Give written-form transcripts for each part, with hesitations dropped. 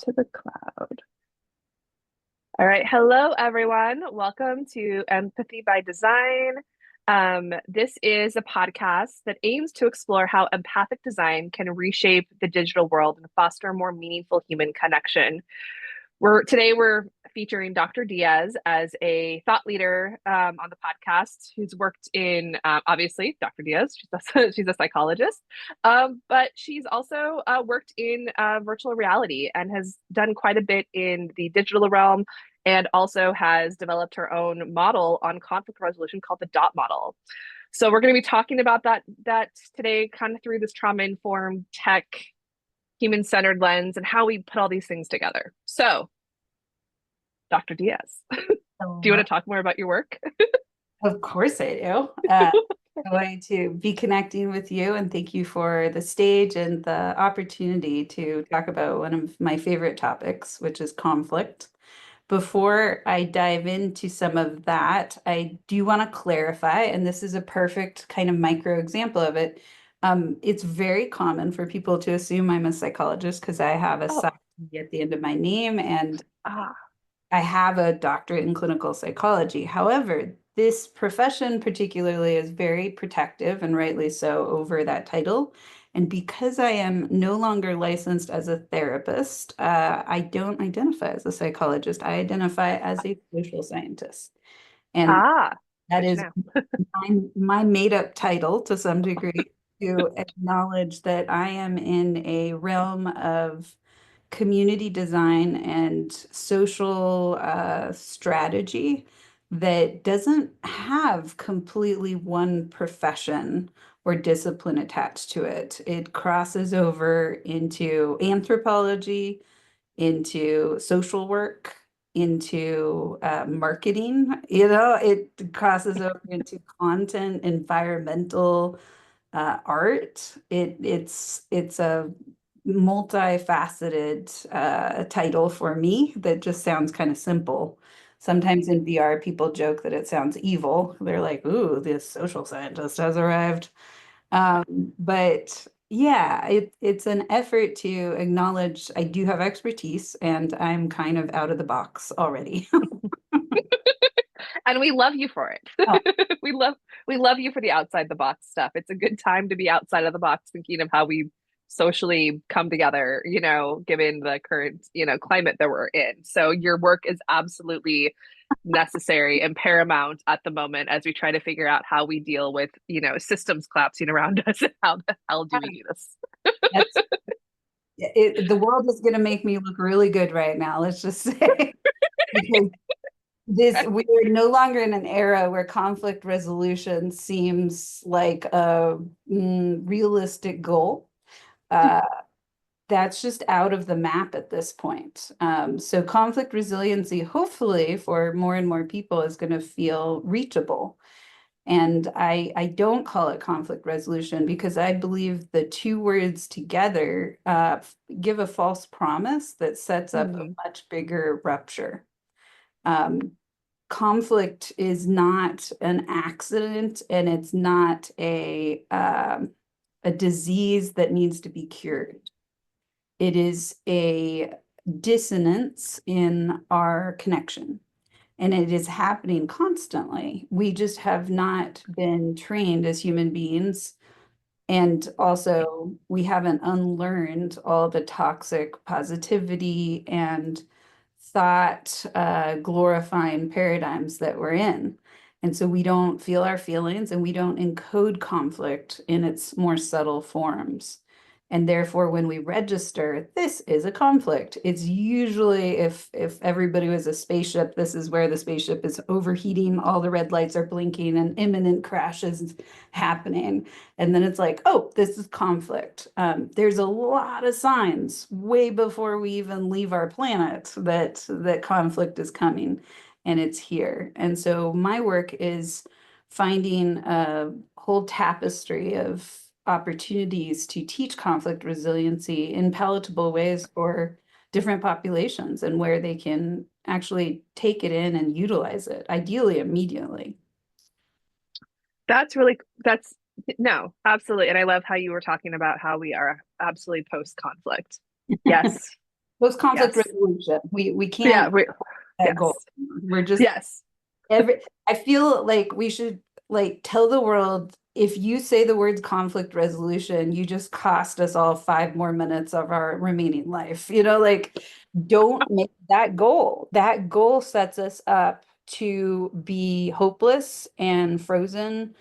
To the cloud. All right. Hello, everyone. Welcome to Empathy by Design. This is a podcast that aims to explore how empathic design can reshape the digital world and foster more meaningful human connection. We're featuring Dr. Diaz as a thought leader on the podcast, who's worked in obviously Dr. Diaz. She's a psychologist, but she's also worked in virtual reality and has done quite a bit in the digital realm, and also has developed her own model on conflict resolution called the DOT model. So we're going to be talking about that today, kind of through this trauma informed tech human centered lens and how we put all these things together. So, Dr. Diaz, do you want to talk more about your work? Of course I do. Going to be connecting with you, and thank you for the stage and the opportunity to talk about one of my favorite topics, which is conflict. Before I dive into some of that, I do want to clarify, and this is a perfect kind of micro example of it. It's very common for people to assume I'm a psychologist because I have a Oh, psych at the end of my name, and ah, I have a doctorate in clinical psychology. However, this profession particularly is very protective, and rightly so, over that title. And because I am no longer licensed as a therapist, I don't identify as a psychologist. I identify as a social scientist. And that good to is know. my made-up title to some degree to acknowledge that I am in a realm of community design and social strategy that doesn't have completely one profession or discipline attached to it. It crosses over into anthropology, into social work, into marketing. It crosses over into content, environmental art. It's a multifaceted title for me that just sounds kind of simple. Sometimes in VR, people joke that it sounds evil. They're like, "Ooh, this social scientist has arrived." But yeah, it's an effort to acknowledge I do have expertise and I'm kind of out of the box already. And we love you for Oh, it. We love you for the outside the box stuff. It's a good time to be outside of the box thinking of how we socially come together, given the current, climate that we're in. So your work is absolutely necessary and paramount at the moment as we try to figure out how we deal with, systems collapsing around us and how the hell do we do this? that's the world is going to make me look really good right now, let's just say. Because we are no longer in an era where conflict resolution seems like a realistic goal. Uh, that's just out of the map at this point. So conflict resiliency, hopefully for more and more people, is going to feel reachable. And I don't call it conflict resolution because I believe the two words together give a false promise that sets up a Mhm. much bigger rupture. Um, Conflict is not an accident, and it's not a disease that needs to be cured. It is a dissonance in our connection, and it is happening constantly. We just have not been trained as human beings. And also, we haven't unlearned all the toxic positivity and thought glorifying paradigms that we're in. And so we don't feel our feelings and we don't encode conflict in its more subtle forms. And therefore, when we register, this is a conflict. It's usually if everybody was a spaceship, this is where the spaceship is overheating, all the red lights are blinking, and imminent crash is happening. And then it's like, oh, this is conflict. There's a lot of signs way before we even leave our planet that conflict is coming, and it's here. And so my work is finding a whole tapestry of opportunities to teach conflict resiliency in palatable ways for different populations and where they can actually take it in and utilize it, ideally immediately. That's no, absolutely. And I love how you were talking about how we are absolutely post conflict. Yes. Post conflict Yes. resolution. We Yeah. can't that goal. Yes. We're just Yes. I feel like we should like tell the world if you say the words conflict resolution, you just cost us all 5 more minutes of our remaining life. Like don't make that goal. That goal sets us up to be hopeless and frozen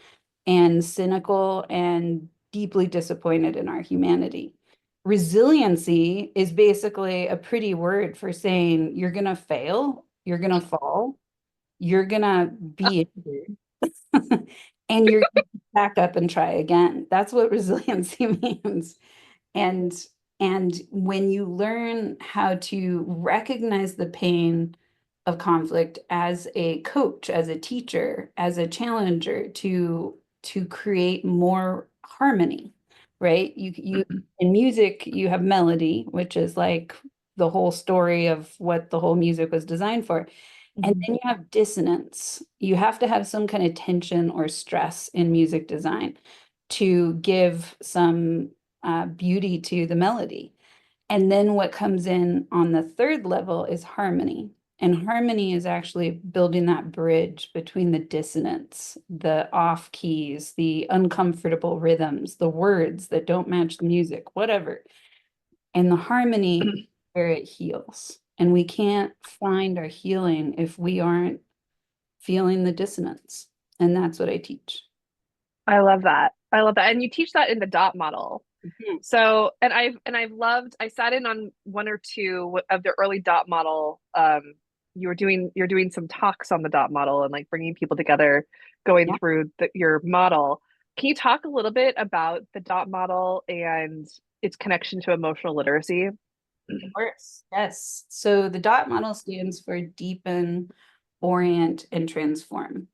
and cynical and deeply disappointed in our humanity. Resiliency is basically a pretty word for saying you're going to fail, you're going to fall, you're going to be injured, and you're going to back up and try again. That's what resiliency means. And and when you learn how to recognize the pain of conflict as a coach, as a teacher, as a challenger to create more harmony, right? You in music, you have melody, which is like the whole story of what the whole music was designed for. And Mhm. then you have dissonance. You have to have some kind of tension or stress in music design to give some beauty to the melody. And then what comes in on the third level is harmony. And harmony is actually building that bridge between the dissonance, the off keys, the uncomfortable rhythms, the words that don't match the music, whatever. And the harmony where it heals. And we can't find our healing if we aren't feeling the dissonance. And that's what I teach. I love that. I love that. And you teach that in the dot model. Mhm. So, and I've loved, I sat in on one or two of the early dot model. You're doing some talks on the dot model and like bringing people together, going Yeah, through your model. Can you talk a little bit about the dot model and its connection to emotional literacy? of course. Yes. So the DOT model stands for deepen, orient, and transform.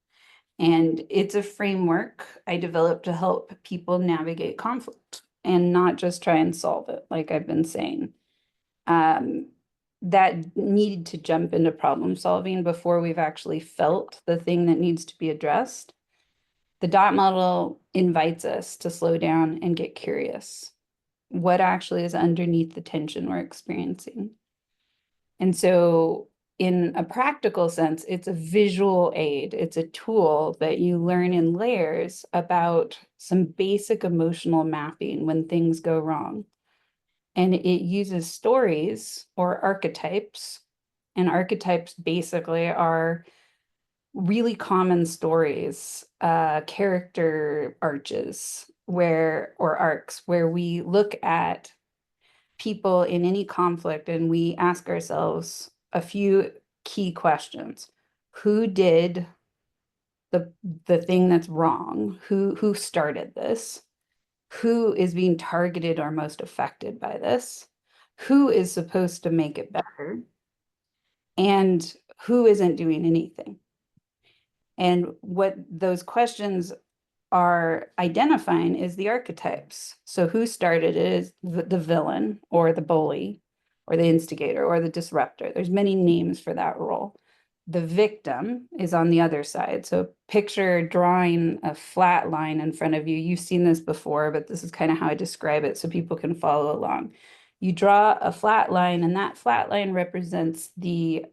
And it's a framework I developed to help people navigate conflict and not just try and solve it, like I've been saying. Um, that need to jump into problem solving before we've actually felt the thing that needs to be addressed. The dot model invites us to slow down and get curious. What actually is underneath the tension we're experiencing? And so, in a practical sense, it's a visual aid. It's a tool that you learn in layers about some basic emotional mapping when things go wrong. And it uses stories or archetypes. And archetypes basically are really common stories, character arches or arcs where we look at people in any conflict and we ask ourselves a few key questions. Who did the the thing that's wrong? Who started this? Who is being targeted or most affected by this? Who is supposed to make it better? And who isn't doing anything? And what those questions are identifying is the archetypes. So who started it is the villain or the bully or the instigator or the disruptor. There's many names for that role. The victim is on the other side. So picture drawing a flat line in front of you. You've seen this before, but this is kind of how I describe it so people can follow along. You draw a flat line, and that flat line represents the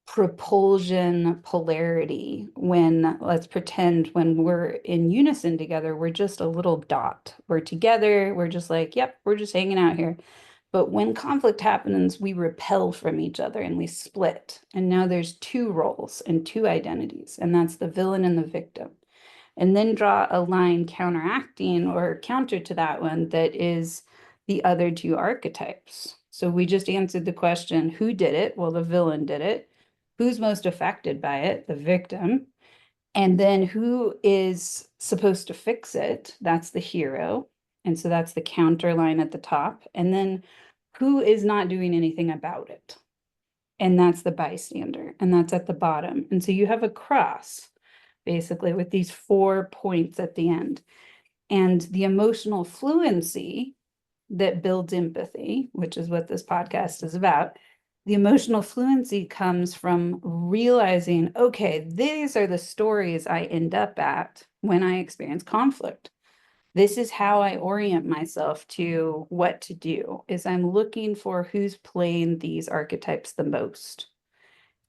propulsion polarity when let's pretend when we're in unison together, we're just a little dot. We're together, we're just like, yep, we're just hanging out here. But when conflict happens, we repel from each other and we split. And now there's two roles and two identities, and that's the villain and the victim. And then draw a line counteracting or counter to that one that is the other two archetypes. So we just answered the question, who did it? Well, the villain did it. Who's most affected by it? The victim. And then who is supposed to fix it? That's the hero. And so that's the counter line at the top. And then who is not doing anything about it? And that's the bystander. And that's at the bottom. And so you have a cross basically with these 4 points at the end. And the emotional fluency that builds empathy, which is what this podcast is about, the emotional fluency comes from realizing, okay, these are the stories I end up at when I experience conflict. This is how I orient myself to what to do, is I'm looking for who's playing these archetypes the most.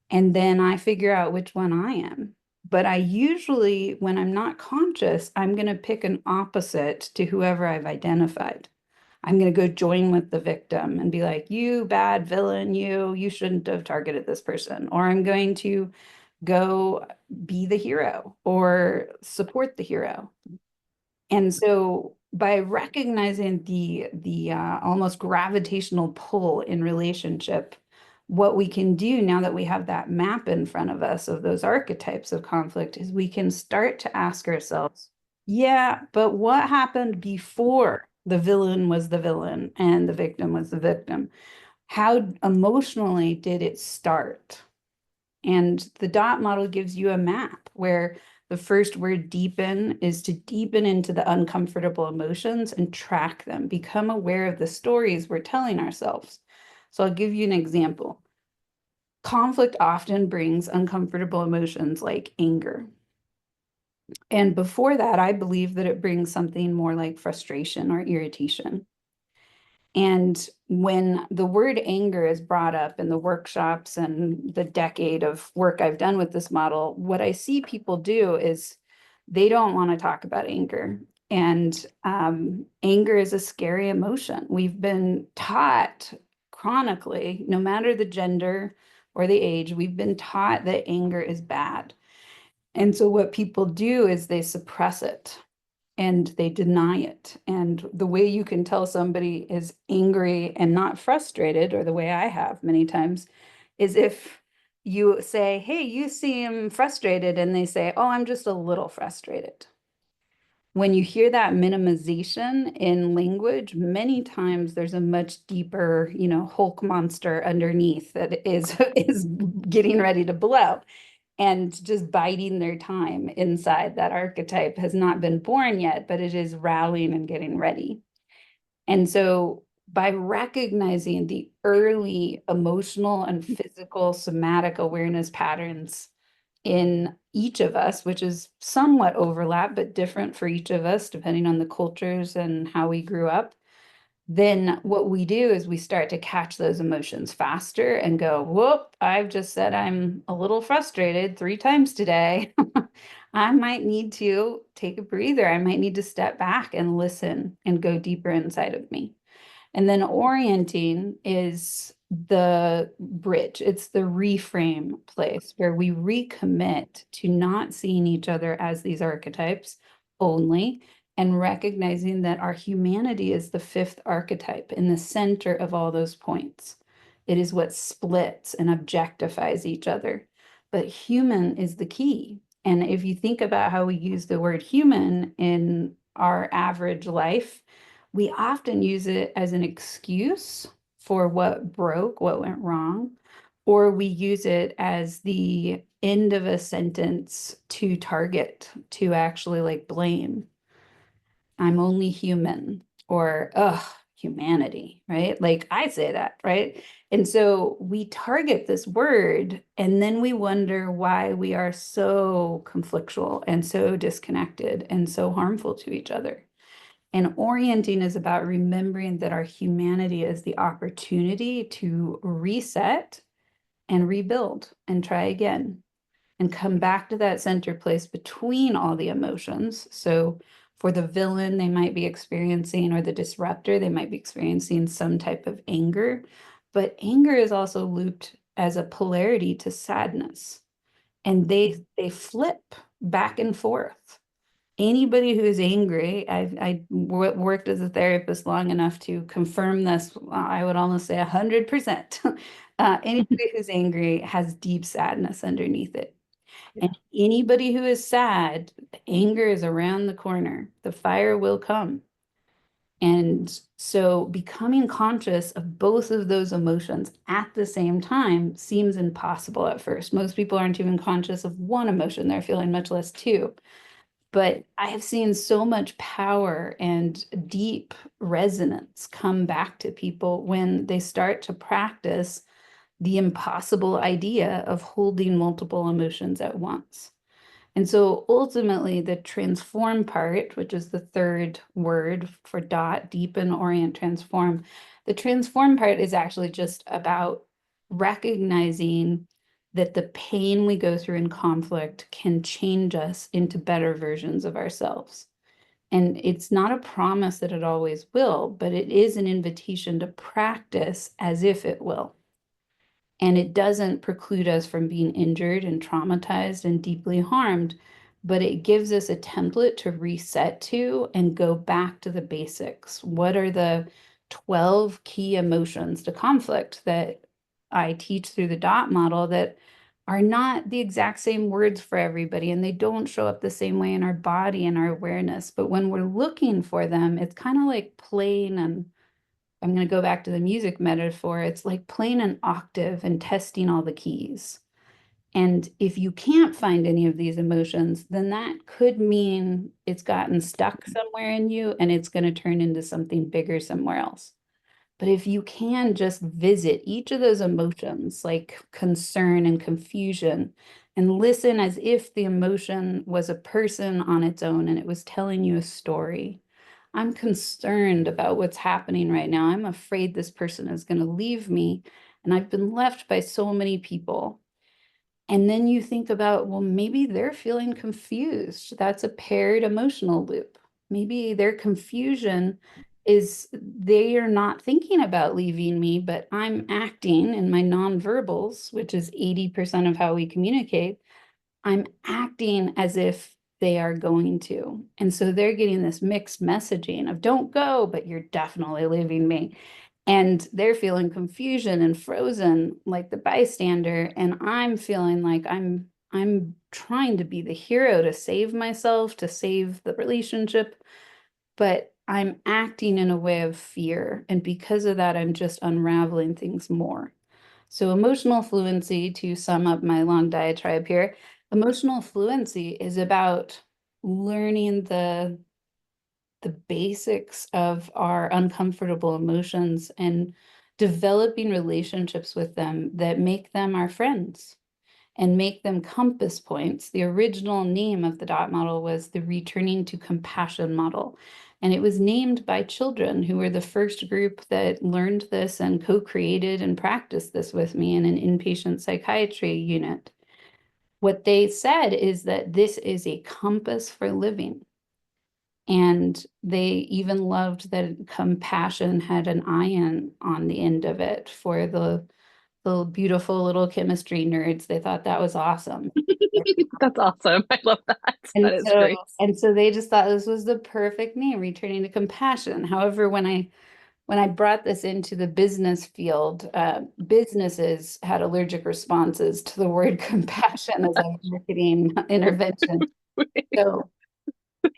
And then I figure out which one I am. But I usually, when I'm not conscious, I'm going to pick an opposite to whoever I've identified. I'm going to go join with the victim and be like, you bad villain, you shouldn't have targeted this person. Or I'm going to go be the hero or support the hero. And so by recognizing the almost gravitational pull in relationship, what we can do now that we have that map in front of us of those archetypes of conflict is we can start to ask ourselves, yeah, but what happened before the villain was the villain and the victim was the victim? How emotionally did it start? And the dot model gives you a map where the first word deepen is to deepen into the uncomfortable emotions and track them, become aware of the stories we're telling ourselves. So I'll give you an example. Conflict often brings uncomfortable emotions like anger. And before that, I believe that it brings something more like frustration or irritation. And when the word anger is brought up in the workshops and the decade of work I've done with this model, what I see people do is they don't want to talk about anger. And anger is a scary emotion. We've been taught chronically, no matter the gender or the age, we've been taught that anger is bad. And so what people do is they suppress it and they deny it. And the way you can tell somebody is angry and not frustrated, or the way I have many times, is if you say, hey, you seem frustrated, and they say, oh, I'm just a little frustrated. When you hear that minimization in language, many times there's a much deeper, Hulk monster underneath that is is getting ready to blow and just biding their time inside that archetype has not been born yet, but it is rallying and getting ready. And so by recognizing the early emotional and physical somatic awareness patterns in each of us, which is somewhat overlap, but different for each of us, depending on the cultures and how we grew up, then what we do is we start to catch those emotions faster and go, whoop, I've just said I'm a little frustrated 3 times today. I might need to take a breather. I might need to step back and listen and go deeper inside of me. And then orienting is the bridge. It's the reframe place where we recommit to not seeing each other as these archetypes only and recognizing that our humanity is the fifth archetype in the center of all those points. It is what splits and objectifies each other. But human is the key. And if you think about how we use the word human in our average life, we often use it as an excuse for what broke, what went wrong, or we use it as the end of a sentence to target, to actually like blame. I'm only human, or ugh, humanity, right? Like I say that, right? And so we target this word and then we wonder why we are so conflictual and so disconnected and so harmful to each other. And orienting is about remembering that our humanity is the opportunity to reset and rebuild and try again and come back to that center place between all the emotions. So for the villain, they might be experiencing, or the disruptor, they might be experiencing some type of anger. But anger is also looped as a polarity to sadness. And they flip back and forth. Anybody who is angry, I worked as a therapist long enough to confirm this. I would almost say 100%. Anybody who's angry has deep sadness underneath it. Yeah. And anybody who is sad, anger is around the corner. The fire will come. And so becoming conscious of both of those emotions at the same time seems impossible at first. Most people aren't even conscious of one emotion, they're feeling much less two. But I have seen so much power and deep resonance come back to people when they start to practice the impossible idea of holding multiple emotions at once. And so ultimately, the transform part, which is the third word for dot, deepen, orient, transform, the transform part is actually just about recognizing that the pain we go through in conflict can change us into better versions of ourselves. And it's not a promise that it always will, but it is an invitation to practice as if it will. And it doesn't preclude us from being injured and traumatized and deeply harmed, but it gives us a template to reset to and go back to the basics. What are the 12 key emotions to conflict that I teach through the dot model that are not the exact same words for everybody, and they don't show up the same way in our body and our awareness. But when we're looking for them, it's kind of like playing, and I'm going to go back to the music metaphor. It's like playing an octave and testing all the keys. And if you can't find any of these emotions, then that could mean it's gotten stuck somewhere in you and it's going to turn into something bigger somewhere else. But if you can just visit each of those emotions, like concern and confusion, and listen as if the emotion was a person on its own and it was telling you a story. I'm concerned about what's happening right now. I'm afraid this person is going to leave me, and I've been left by so many people. And then you think about, well, maybe they're feeling confused. That's a paired emotional loop. Maybe their confusion is they are not thinking about leaving me, but I'm acting in my nonverbals, which is 80% of how we communicate. I'm acting as if they are going to. And so they're getting this mixed messaging of don't go, but you're definitely leaving me. And they're feeling confusion and frozen like the bystander. And I'm feeling like I'm trying to be the hero to save myself, to save the relationship, but I'm acting in a way of fear. And because of that, I'm just unraveling things more. So, emotional fluency, to sum up my long diatribe here, emotional fluency is about learning the basics of our uncomfortable emotions and developing relationships with them that make them our friends and make them compass points. The original name of the dot model was the returning to compassion model. And it was named by children who were the first group that learned this and co-created and practiced this with me in an inpatient psychiatry unit. What they said is that this is a compass for living. And they even loved that compassion had an ion on the end of it for the beautiful little chemistry nerds. They thought that was awesome. That's awesome. I love that. And That is so great. and so they just thought this was the perfect name, returning to compassion. However, when I brought this into the business field, businesses had allergic responses to the word compassion as a marketing intervention. So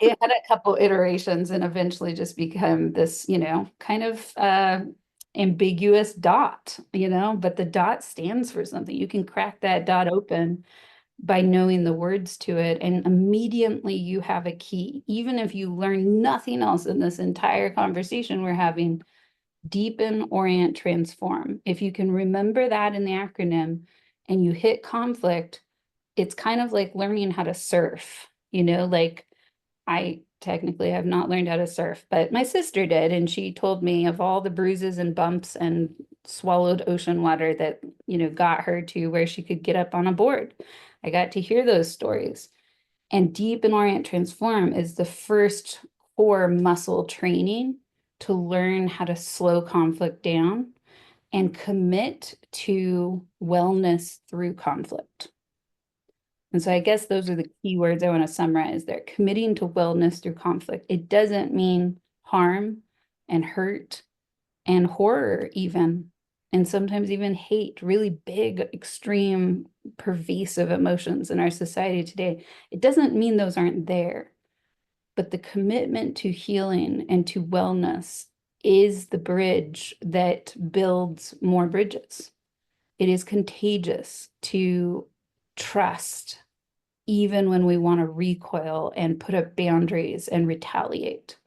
it had a couple iterations and eventually just become this, kind of ambiguous dot, but the dot stands for something. You can crack that dot open by knowing the words to it, and immediately you have a key. Even if you learn nothing else in this entire conversation we're having, deepen, orient, transform. If you can remember that in the acronym and you hit conflict, it's kind of like learning how to surf, like I technically have not learned how to surf, but my sister did, and she told me of all the bruises and bumps and swallowed ocean water that, got her to where she could get up on a board. I got to hear those stories. And Deep and Orient Transform is the first core muscle training to learn how to slow conflict down and commit to wellness through conflict. And so I guess those are the key words I want to summarize there. Committing to wellness through conflict. It doesn't mean harm and hurt and horror even, and sometimes even hate, really big, extreme, pervasive emotions in our society today. It doesn't mean those aren't there, but the commitment to healing and to wellness is the bridge that builds more bridges. It is contagious to trust even when we want to recoil and put up boundaries and retaliate.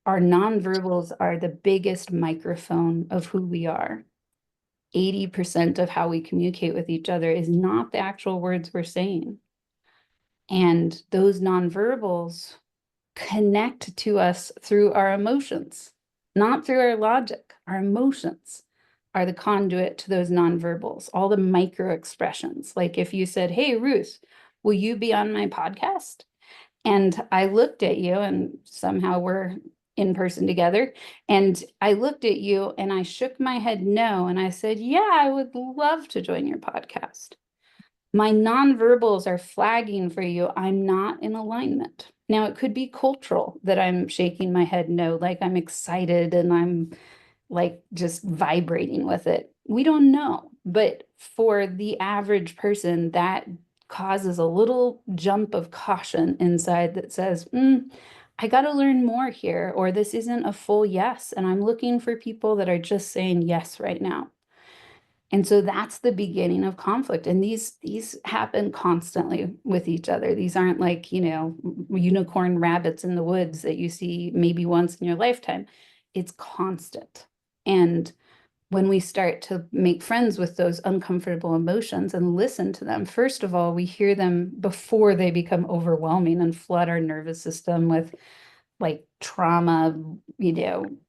Our nonverbals are the biggest microphone of who we are. 80% of how we communicate with each other is not the actual words we're saying. And those nonverbals connect to us through our emotions, not through our logic. Our emotions are the conduit to those nonverbals, all the micro expressions. Like if you said, "Hey, Ruth, will you be on my podcast?" And I looked at you, and somehow we're in person together. And I looked at you and I shook my head no. And I said, "Yeah, I would love to join your podcast." My nonverbals are flagging for you. I'm not in alignment. Now, it could be cultural that I'm shaking my head no, like I'm excited and I'm like just vibrating with it. We don't know. But for the average person, that causes a little jump of caution inside that says, I got to learn more here, or this isn't a full yes. And I'm looking for people that are just saying yes right now. And so that's the beginning of conflict. And these happen constantly with each other. These aren't like, unicorn rabbits in the woods that you see maybe once in your lifetime. It's constant. And when we start to make friends with those uncomfortable emotions and listen to them, first of all, we hear them before they become overwhelming and flood our nervous system with like trauma,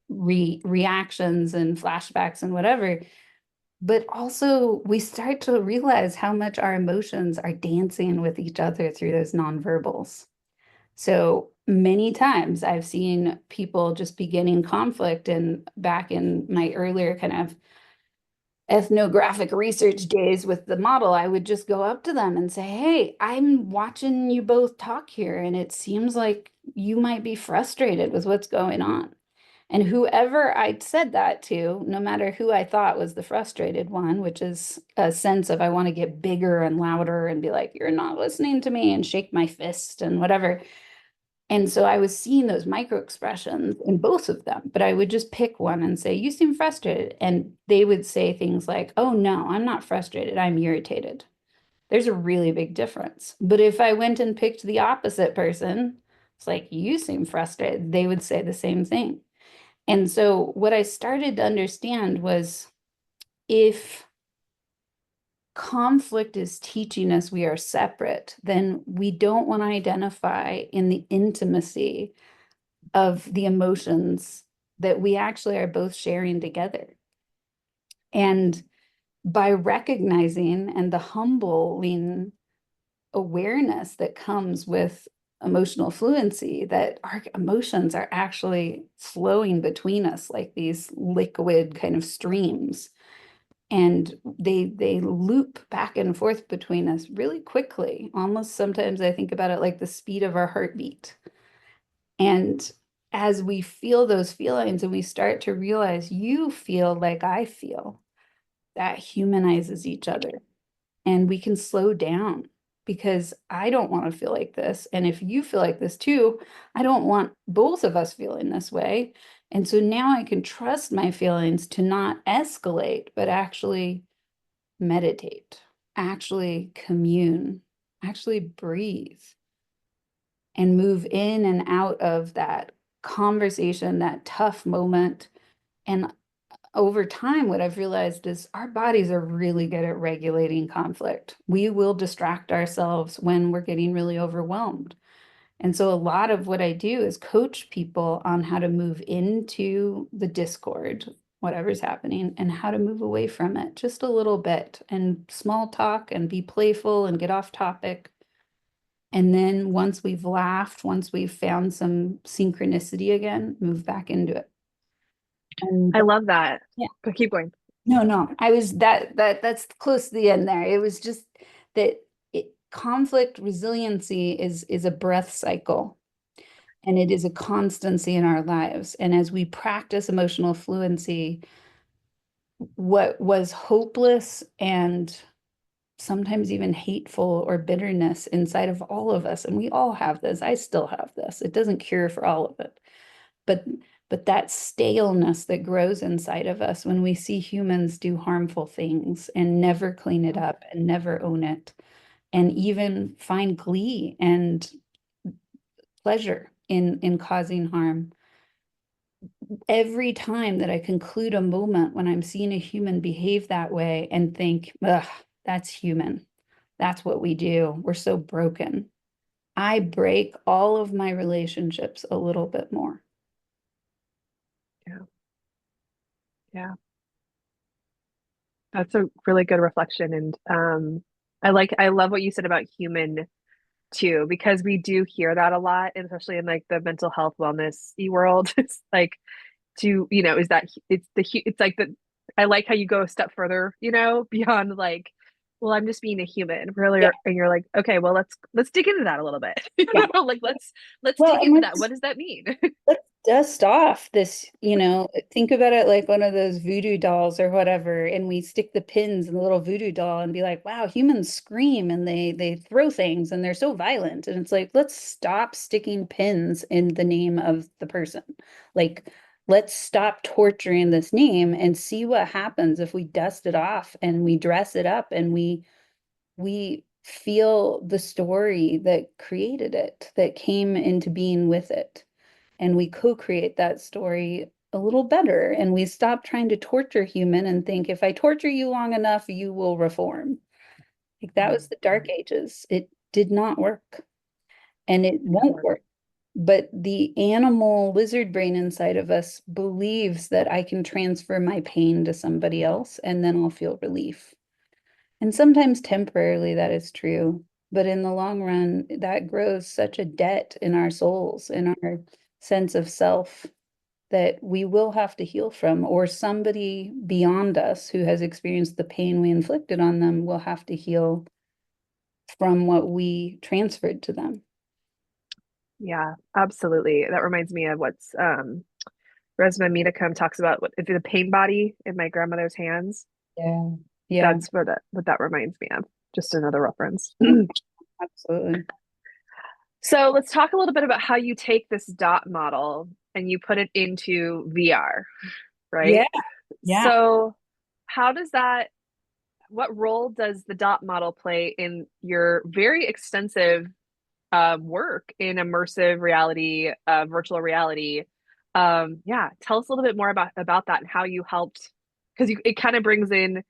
reactions and flashbacks and whatever. But also, we start to realize how much our emotions are dancing with each other through those nonverbals. So many times I've seen people just beginning conflict, and back in my earlier kind of ethnographic research days with the model, I would just go up to them and say, "Hey, I'm watching you both talk here, and it seems like you might be frustrated with what's going on." And whoever I said that to, no matter who I thought was the frustrated one, which is a sense of I want to get bigger and louder and be like, "You're not listening to me," and shake my fist and whatever. And so I was seeing those micro expressions in both of them, but I would just pick one and say, "You seem frustrated." And they would say things like, "Oh, no, I'm not frustrated. I'm irritated." There's a really big difference. But if I went and picked the opposite person, it's like, "You seem frustrated," they would say the same thing. And so what I started to understand was if conflict is teaching us we are separate, then we don't want to identify in the intimacy of the emotions that we actually are both sharing together. And by recognizing and the humbling awareness that comes with emotional fluency, that our emotions are actually flowing between us like these liquid kind of streams, and they loop back and forth between us really quickly. Almost sometimes I think about it like the speed of our heartbeat. And as we feel those feelings and we start to realize you feel like I feel, that humanizes each other, and we can slow down because I don't want to feel like this. And if you feel like this too, I don't want both of us feeling this way. And so now I can trust my feelings to not escalate, but actually meditate, actually commune, actually breathe, and move in and out of that conversation, that tough moment. And over time, what I've realized is our bodies are really good at regulating conflict. We will distract ourselves when we're getting really overwhelmed. And so a lot of what I do is coach people on how to move into the discord, whatever's happening, and how to move away from it just a little bit and small talk and be playful and get off topic. And then once we've laughed, once we've found some synchronicity again, move back into it. And I love that. yeah. But keep going. No, no, I was that's close to the end there. It was just that conflict resiliency is a breath cycle, and it is a constancy in our lives. And as we practice emotional fluency, what was hopeless and sometimes even hateful or bitterness inside of all of us, and we all have this, I still have this. It doesn't cure for all of it. But that staleness that grows inside of us when we see humans do harmful things and never clean it up and never own it, and even find glee and pleasure in causing harm. Every time that I conclude a moment when I'm seeing a human behave that way and think, ugh, that's human. That's what we do. We're so broken. I break all of my relationships a little bit more. Yeah. Yeah. That's a really good reflection. And I love what you said about human too, because we do hear that a lot, and especially in like the mental health wellness world. It's like is that it's like the I like how you go a step further, beyond like, well, I'm just being a human, really, Yeah, and you're like, okay, well, let's dig into that a little bit. yeah. Like let's Well, dig and into that. What does that mean? let's dust off this, think about it like one of those voodoo dolls or whatever, and we stick the pins in the little voodoo doll and be like, wow, humans scream and they throw things and they're so violent. And it's like, let's stop sticking pins in the name of the person. Like, let's stop torturing this name and see what happens if we dust it off and we dress it up and we feel the story that created it, that came into being with it, and we co-create that story a little better, and we stop trying to torture human and think if I torture you long enough you will reform. Like that was the dark ages. It did not work, and it That won't work. work. But the animal lizard brain inside of us believes that I can transfer my pain to somebody else and then I'll feel relief. And sometimes temporarily that is true, but in the long run, that grows such a debt in our souls, in our sense of self, that we will have to heal from, or somebody beyond us who has experienced the pain we inflicted on them will have to heal from what we transferred to them. Yeah, absolutely. That reminds me of what's Resmaa Menakem talks about, what if the pain body in my grandmother's hands. Yeah. Yeah, That's what that reminds me of. Just another reference. absolutely. So let's talk a little bit about how you take this dot model and you put it into VR, Yeah, right? yeah. So how does that, what role does the dot model play in your very extensive work in immersive reality, virtual reality? Yeah, tell us a little bit more about that and how you helped, because it kind of brings in,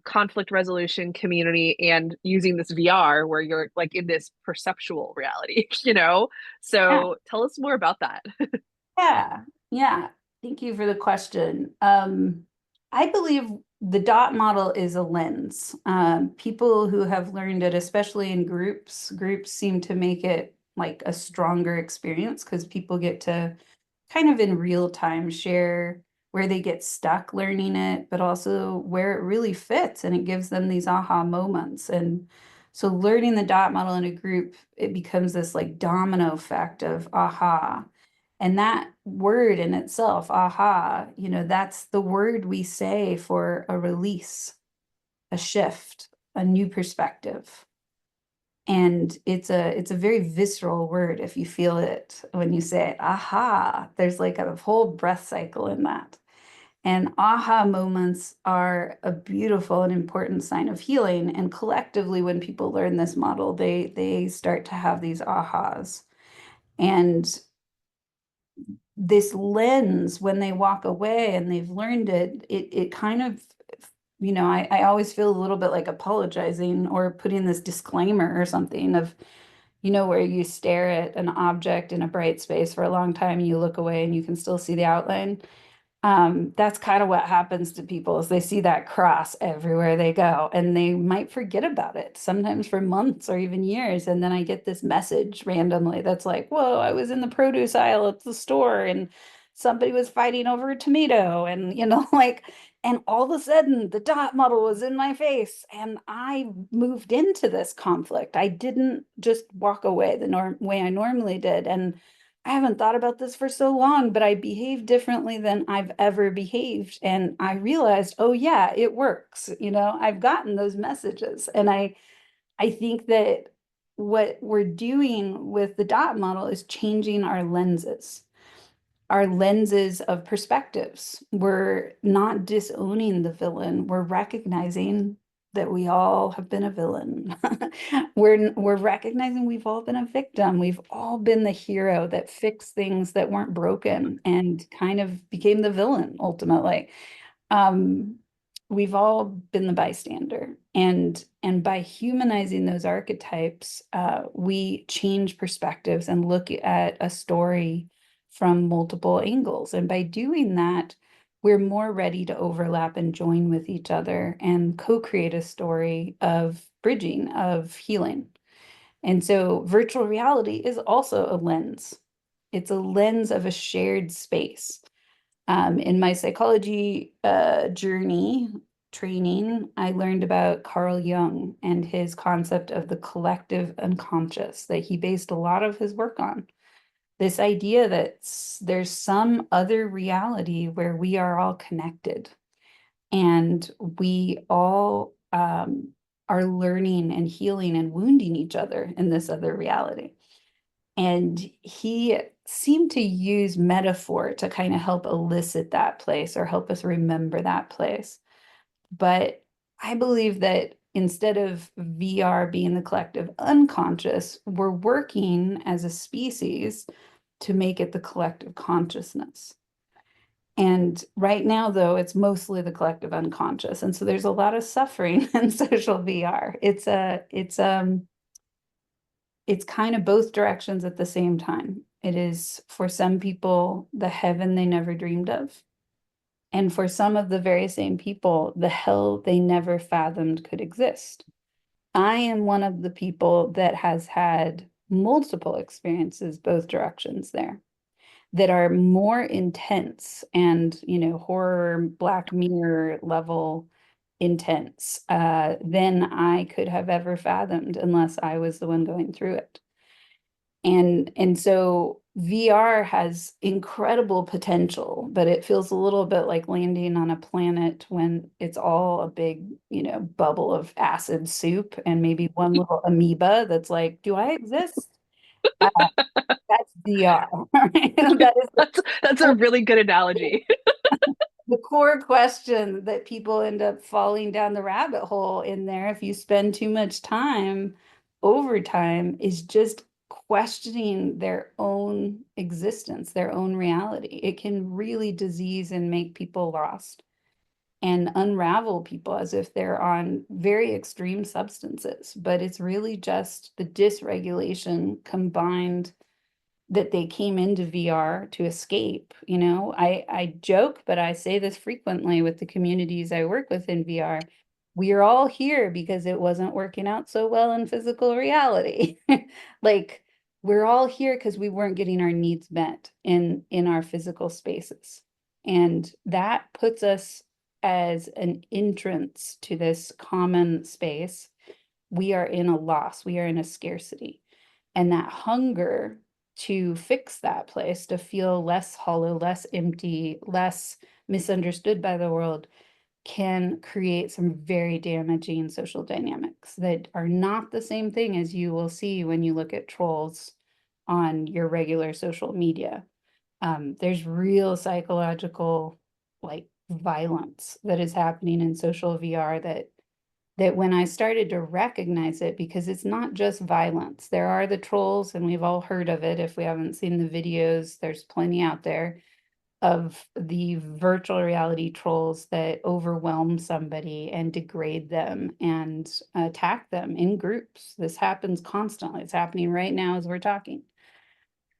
conflict resolution, community, and using this VR where you're like in this perceptual reality, Yeah. So tell us more about that. Yeah, yeah. Thank you for the question. I believe the dot model is a lens. People who have learned it, especially in groups seem to make it like a stronger experience because people get to kind of in real time share where they get stuck learning it, but also where it really fits and it gives them these aha moments. And so learning the dot model in a group, it becomes this like domino effect of aha. And that word in itself, aha, that's the word we say for a release, a shift, a new perspective. And it's a very visceral word if you feel it when you say it. Aha, there's like a whole breath cycle in that. And aha moments are a beautiful and important sign of healing. And collectively, when people learn this model, they start to have these ahas. And this lens, when they walk away and they've learned it, it kind of, I always feel a little bit like apologizing or putting this disclaimer or something of, where you stare at an object in a bright space for a long time and you look away and you can still see the outline. That's kind of what happens to people is they see that cross everywhere they go and they might forget about it, sometimes for months or even years. And then I get this message randomly that's like, whoa, I was in the produce aisle at the store and somebody was fighting over a tomato and, like, and all of a sudden the dot model was in my face and I moved into this conflict. I didn't just walk away the way I normally did. And I haven't thought about this for so long, but I behave differently than I've ever behaved. And I realized, oh yeah, it works. I've gotten those messages. And I think that what we're doing with the dot model is changing our lenses of perspectives. We're not disowning the villain. We're recognizing that we all have been a villain. We're recognizing we've all been a victim. We've all been the hero that fixed things that weren't broken and kind of became the villain ultimately. Um, we've all been the bystander. And by humanizing those archetypes, we change perspectives and look at a story from multiple angles. And by doing that, we're more ready to overlap and join with each other and co-create a story of bridging, of healing. And so virtual reality is also a lens. It's a lens of a shared space. In my psychology journey training, I learned about Carl Jung and his concept of the collective unconscious that he based a lot of his work on. This idea that there's some other reality where we are all connected and we all are learning and healing and wounding each other in this other reality. And he seemed to use metaphor to kind of help elicit that place or help us remember that place. But I believe that instead of VR being the collective unconscious, we're working as a species to make it the collective consciousness. And right now, though, it's mostly the collective unconscious. And so there's a lot of suffering in social VR. It's kind of both directions at the same time. It is for some people the heaven they never dreamed of. And for some of the very same people, the hell they never fathomed could exist. I am one of the people that has had multiple experiences, both directions there, that are more intense and, horror, Black Mirror level intense than I could have ever fathomed unless I was the one going through it. And so VR has incredible potential, but it feels a little bit like landing on a planet when it's all a big, bubble of acid soup and maybe one little amoeba that's like, do I exist? Uh, that's VR. Right? That is That's a really good analogy. the core question that people end up falling down the rabbit hole in there if you spend too much time over time is just questioning their own existence, their own reality. It can really disease and make people lost and unravel people as if they're on very extreme substances. But it's really just the dysregulation combined that they came into VR to escape. I joke, but I say this frequently with the communities I work with in VR. We are all here because it wasn't working out so well in physical reality. Like we're all here because we weren't getting our needs met in our physical spaces. And that puts us as an entrance to this common space. We are in a loss, we are in a scarcity. And that hunger to fix that place, to feel less hollow, less empty, less misunderstood by the world, can create some very damaging social dynamics that are not the same thing as you will see when you look at trolls on your regular social media. There's real psychological, like, violence that is happening in social VR that when I started to recognize it, because it's not just violence. There are the trolls, and we've all heard of it. If we haven't seen the videos, there's plenty out there of the virtual reality trolls that overwhelm somebody and degrade them and attack them in groups. This happens constantly. It's happening right now as we're talking.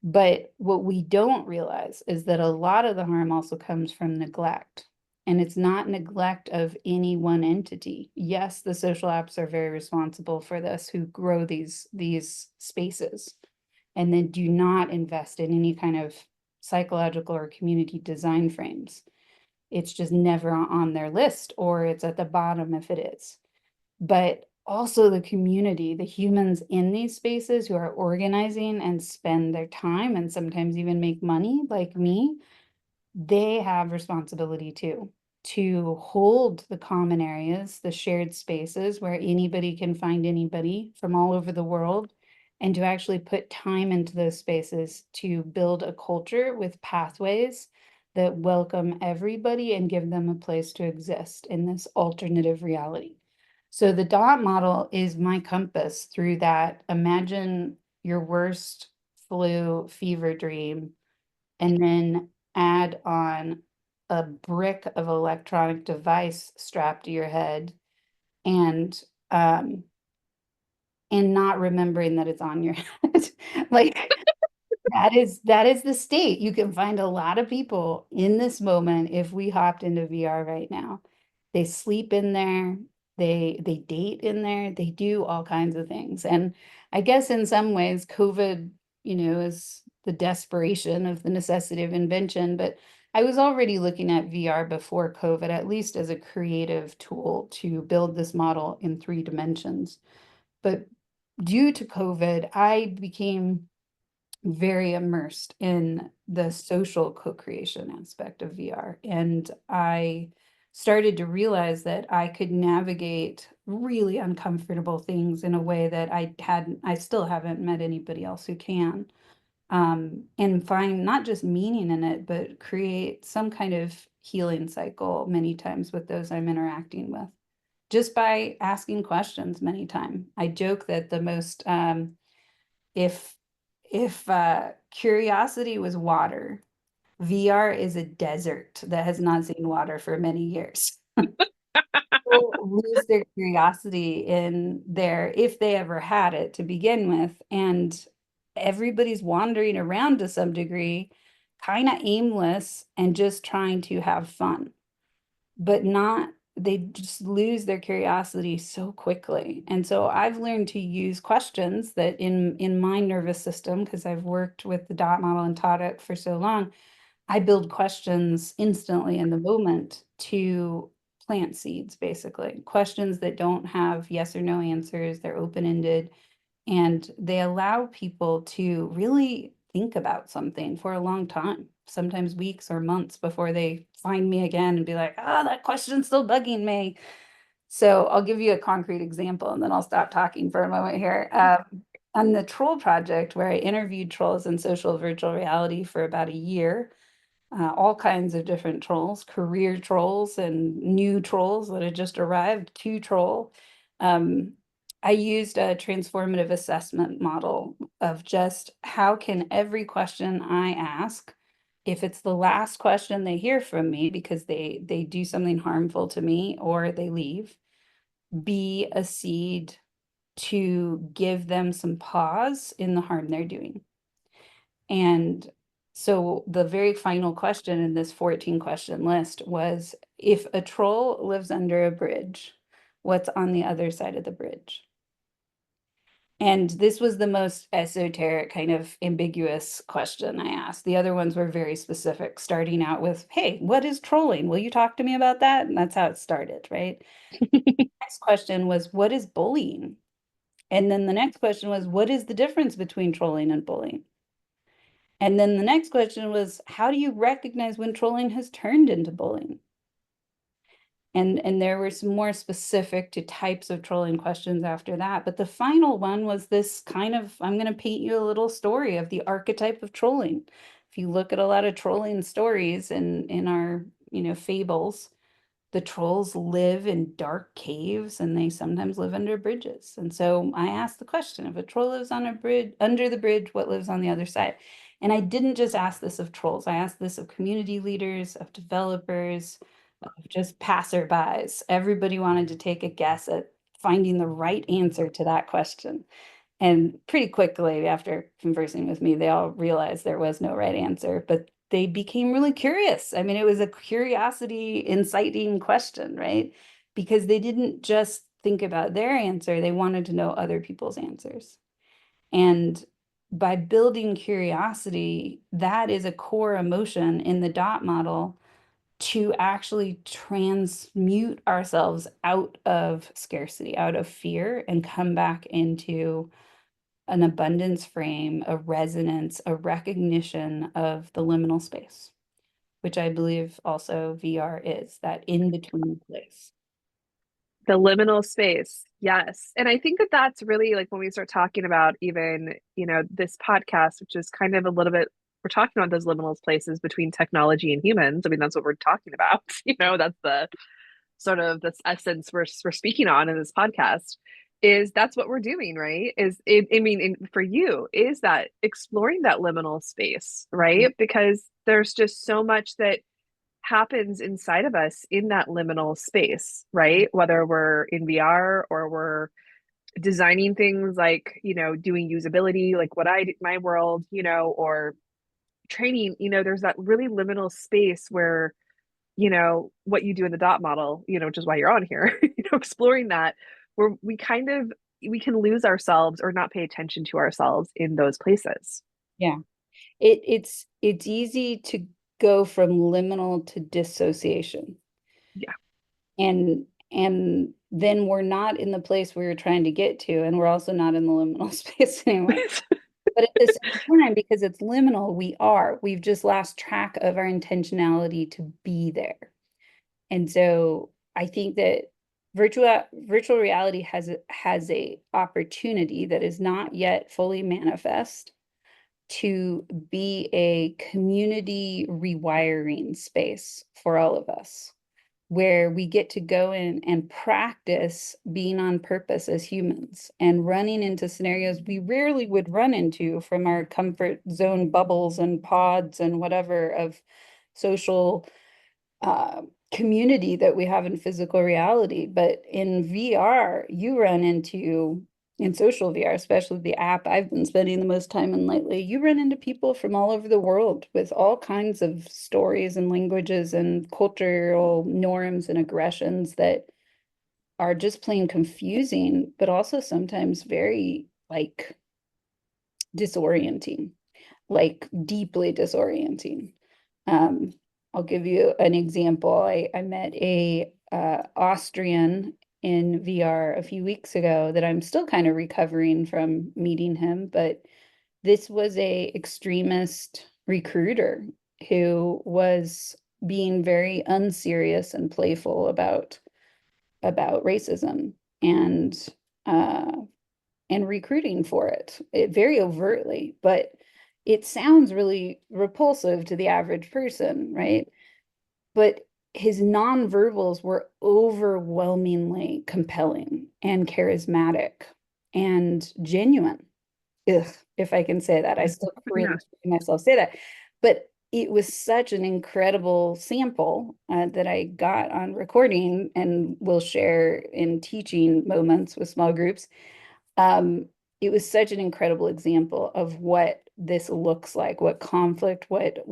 But what we don't realize is that a lot of the harm also comes from neglect. And it's not neglect of any one entity. Yes, the social apps are very responsible for this, who grow these spaces and then do not invest in any kind of psychological or community design frames. It's just never on their list, or it's at the bottom if it is. But also the community, the humans in these spaces who are organizing and spend their time and sometimes even make money, like me, they have responsibility too, to hold the common areas, the shared spaces where anybody can find anybody from all over the world, and to actually put time into those spaces to build a culture with pathways that welcome everybody and give them a place to exist in this alternative reality. So the dot model is my compass through that. Imagine your worst flu fever dream and then add on a brick of electronic device strapped to your head and um and not remembering that it's on your head. Like that is the state. You can find a lot of people in this moment if we hopped into VR right now. They sleep in there, they date in there, they do all kinds of things. And I guess in some ways COVID, is the desperation of the necessity of invention, but I was already looking at VR before COVID, at least as a creative tool to build this model in 3 dimensions. But due to COVID, I became very immersed in the social co-creation aspect of VR. And I started to realize that I could navigate really uncomfortable things in a way that I still haven't met anybody else who can. And find not just meaning in it, but create some kind of healing cycle many times with those I'm interacting with, just by asking questions many times. I joke that the most if curiosity was water, VR is a desert that has not seen water for many years. People lose their curiosity in there if they ever had it to begin with, and everybody's wandering around to some degree, kind of aimless and just trying to have fun, but not they just lose their curiosity so quickly. And so I've learned to use questions that in my nervous system, because I've worked with the dot model and taught it for so long, I build questions instantly in the moment to plant seeds, basically. Questions that don't have yes or no answers, they're open-ended, and they allow people to really think about something for a long time, sometimes weeks or months before they find me again and be like, oh, that question's still bugging me. So I'll give you a concrete example and then I'll stop talking for a moment here. On the troll project, where I interviewed trolls in social virtual reality for about a year, all kinds of different trolls, career trolls and new trolls that had just arrived to troll. Um, I used a transformative assessment model of just how can every question I ask, if it's the last question they hear from me because they do something harmful to me or they leave, be a seed to give them some pause in the harm they're doing. And so the very final question in this 14 question list was, if a troll lives under a bridge, what's on the other side of the bridge? And this was the most esoteric, kind of ambiguous question I asked. The other ones were very specific, starting out with, hey, what is trolling? Will you talk to me about that? And that's how it started, right? Next question was, what is bullying? And then the next question was, what is the difference between trolling and bullying? And then the next question was, how do you recognize when trolling has turned into bullying? And there were some more specific to types of trolling questions after that. But the final one was this kind of, I'm going to paint you a little story of the archetype of trolling. If you look at a lot of trolling stories in our, fables, the trolls live in dark caves and they sometimes live under bridges. And so I asked the question, if a troll lives on a bridge, under the bridge, what lives on the other side? And I didn't just ask this of trolls. I asked this of community leaders, of developers, of just passerbys. Everybody wanted to take a guess at finding the right answer to that question. And pretty quickly after conversing with me, they all realized there was no right answer, but they became really curious. I mean, it was a curiosity inciting question, right? Because they didn't just think about their answer, they wanted to know other people's answers. And by building curiosity, that is a core emotion in the dot model to actually transmute ourselves out of scarcity, out of fear, and come back into an abundance frame, a resonance, a recognition of the liminal space, which I believe also VR is, that in between place. The liminal space. Yes. And I think that that's really like when we start talking about even, this podcast, which is kind of a little bit, we're talking about those liminal places between technology and humans. I mean, that's what we're talking about. That's the sort of this essence we're speaking on in this podcast is that's what we're doing, right? I mean, for you, is that exploring that liminal space, right? Because there's just so much that happens inside of us in that liminal space, right? Whether we're in VR or we're designing things like, doing usability, like what I do, my world, or training, there's that really liminal space where, what you do in the dot model, which is why you're on here, exploring that, where we can lose ourselves or not pay attention to ourselves in those places. Yeah. It's easy to go from liminal to dissociation. Yeah. And then we're not in the place we were trying to get to, and we're also not in the liminal space anymore. But at the same time, because it's liminal, we are. We've just lost track of our intentionality to be there. And so I think that virtual reality has a opportunity that is not yet fully manifest to be a community rewiring space for all of us, where we get to go in and practice being on purpose as humans and running into scenarios we rarely would run into from our comfort zone bubbles and pods and whatever of social uh, community that we have in physical reality. But in VR, you run into, in social VR, especially the app I've been spending the most time in lately, you run into people from all over the world with all kinds of stories and languages and cultural norms and aggressions that are just plain confusing, but also sometimes very like disorienting, like deeply disorienting. Um, I'll give you an example. I met a Austrian in VR a few weeks ago that I'm still kind of recovering from meeting him, but this was a extremist recruiter who was being very unserious and playful about racism and uh, and recruiting for it very overtly, but it sounds really repulsive to the average person, right? But his nonverbals were overwhelmingly compelling and charismatic and genuine. Ugh, if I can say that. I still Yeah. cringe to myself say that. But it was such an incredible sample that I got on recording and will share in teaching moments with small groups. um, it was such an incredible example of what this looks like, what conflict, what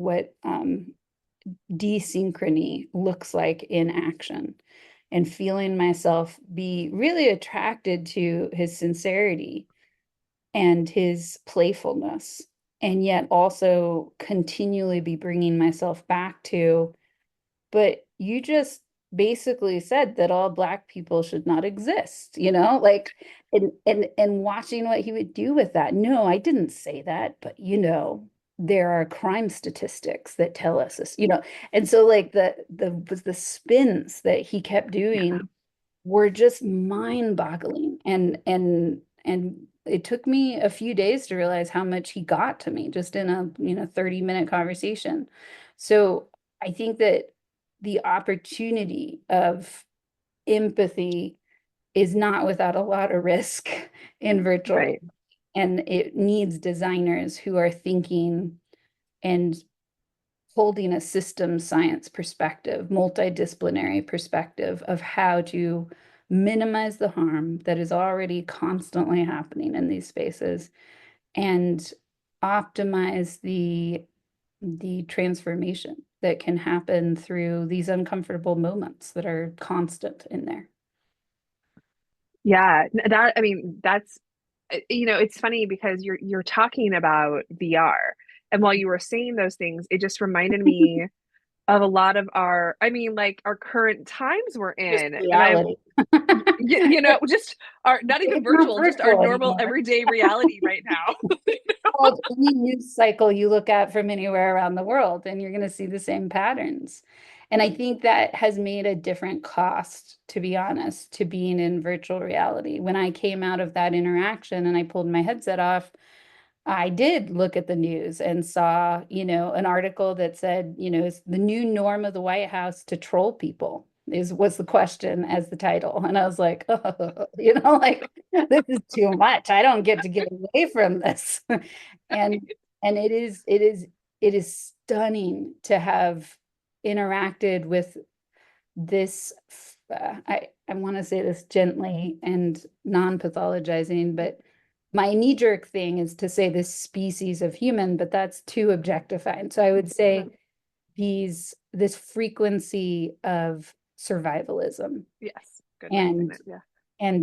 desynchrony looks like in action, and feeling myself be really attracted to his sincerity and his playfulness, and yet also continually be bringing myself back to, but you just basically said that all Black people should not exist, like, and watching what he would do with that. No, I didn't say that, but there are crime statistics that tell us this, and so like the spins that he kept doing were just mind-boggling, and it took me a few days to realize how much he got to me just in a 30-minute conversation. So I think that the opportunity of empathy is not without a lot of risk in virtual, Right. and it needs designers who are thinking and holding a system science perspective, multidisciplinary perspective of how to minimize the harm that is already constantly happening in these spaces and optimize the transformation that can happen through these uncomfortable moments that are constant in there. Yeah. That, I mean, that's, it's funny because you're talking about VR. And while you were saying those things, it just reminded me of a lot of like our current times we're Just in. And reality. just our, not even It's not virtual, just our virtual normal anymore. everyday reality right now. Called any news cycle you look at from anywhere around the world, and you're going to see the same patterns. And I think that has made a different cost, to be honest, to being in virtual reality. When I came out of that interaction and I pulled my headset off, I did look at the news and saw, an article that said, is the new norm of the White House to troll people was the question as the title. And I was like, oh, like this is too much. I don't get to get away from this. And and it is stunning to have interacted with this, I want to say this gently and non-pathologizing, but my knee-jerk thing is to say this species of human, but that's too objectifying. So I would say this frequency of survivalism, Yes, good way of saying and it. Yeah.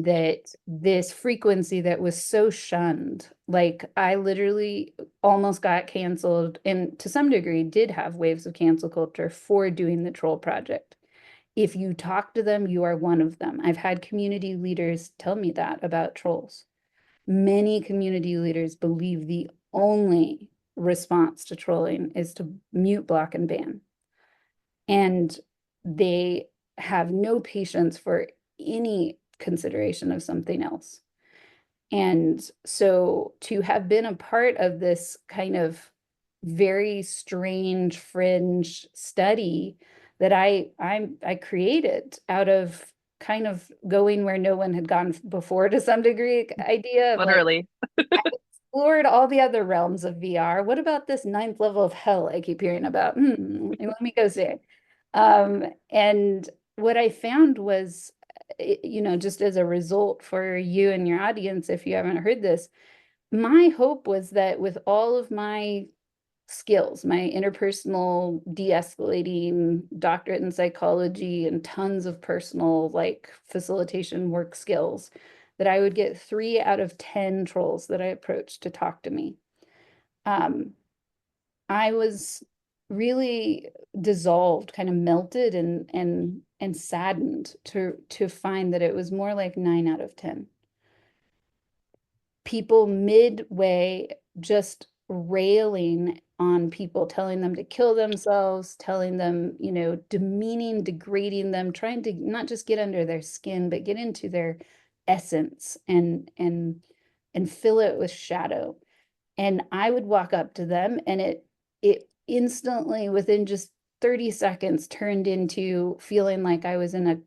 that this frequency that was so shunned, like I literally almost got canceled, and to some degree did have waves of cancel culture for doing the troll project. If you talk to them, you are one of them. I've had community leaders tell me that about trolls. Many community leaders believe the only response to trolling is to mute, block, and ban. And they have no patience for any consideration of something else. And so to have been a part of this kind of very strange fringe study that I created out of kind of going where no one had gone before to some degree, idea of like, Literally. I explored all the other realms of VR. What about this ninth level of hell I keep hearing about? Let me go see. And what I found was, just as a result for you and your audience, if you haven't heard this, my hope was that with all of my skills, my interpersonal de-escalating doctorate in psychology and tons of personal like facilitation work skills, that I would get 3 out of 10 trolls that I approached to talk to me. Um, I was really dissolved, kind of melted and saddened to find that it was more like 9 out of 10 people midway just railing on people, telling them to kill themselves, telling them, demeaning, degrading them, trying to not just get under their skin, but get into their essence and fill it with shadow. And I would walk up to them and it instantly within just 30 seconds turned into feeling like I was in a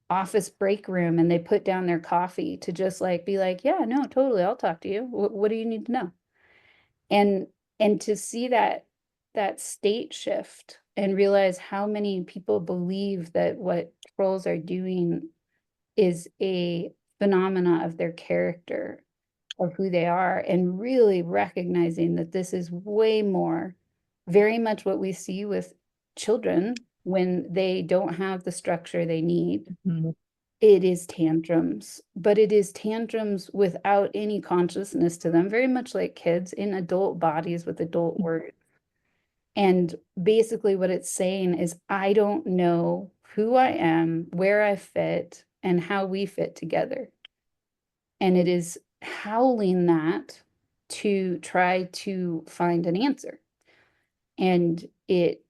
office break room and they put down their coffee to just like be like, yeah, no, totally, I'll talk to you. What do you need to know? And to see that state shift and realize how many people believe that what trolls are doing is a phenomena of their character, of who they are, and really recognizing that this is way more very much what we see with children when they don't have the structure they need. Mhm. It is tantrums, but it is tantrums without any consciousness to them, very much like kids in adult bodies with adult words. And basically, what it's saying is, I don't know who I am, where I fit, and how we fit together. And it is howling that to try to find an answer. And it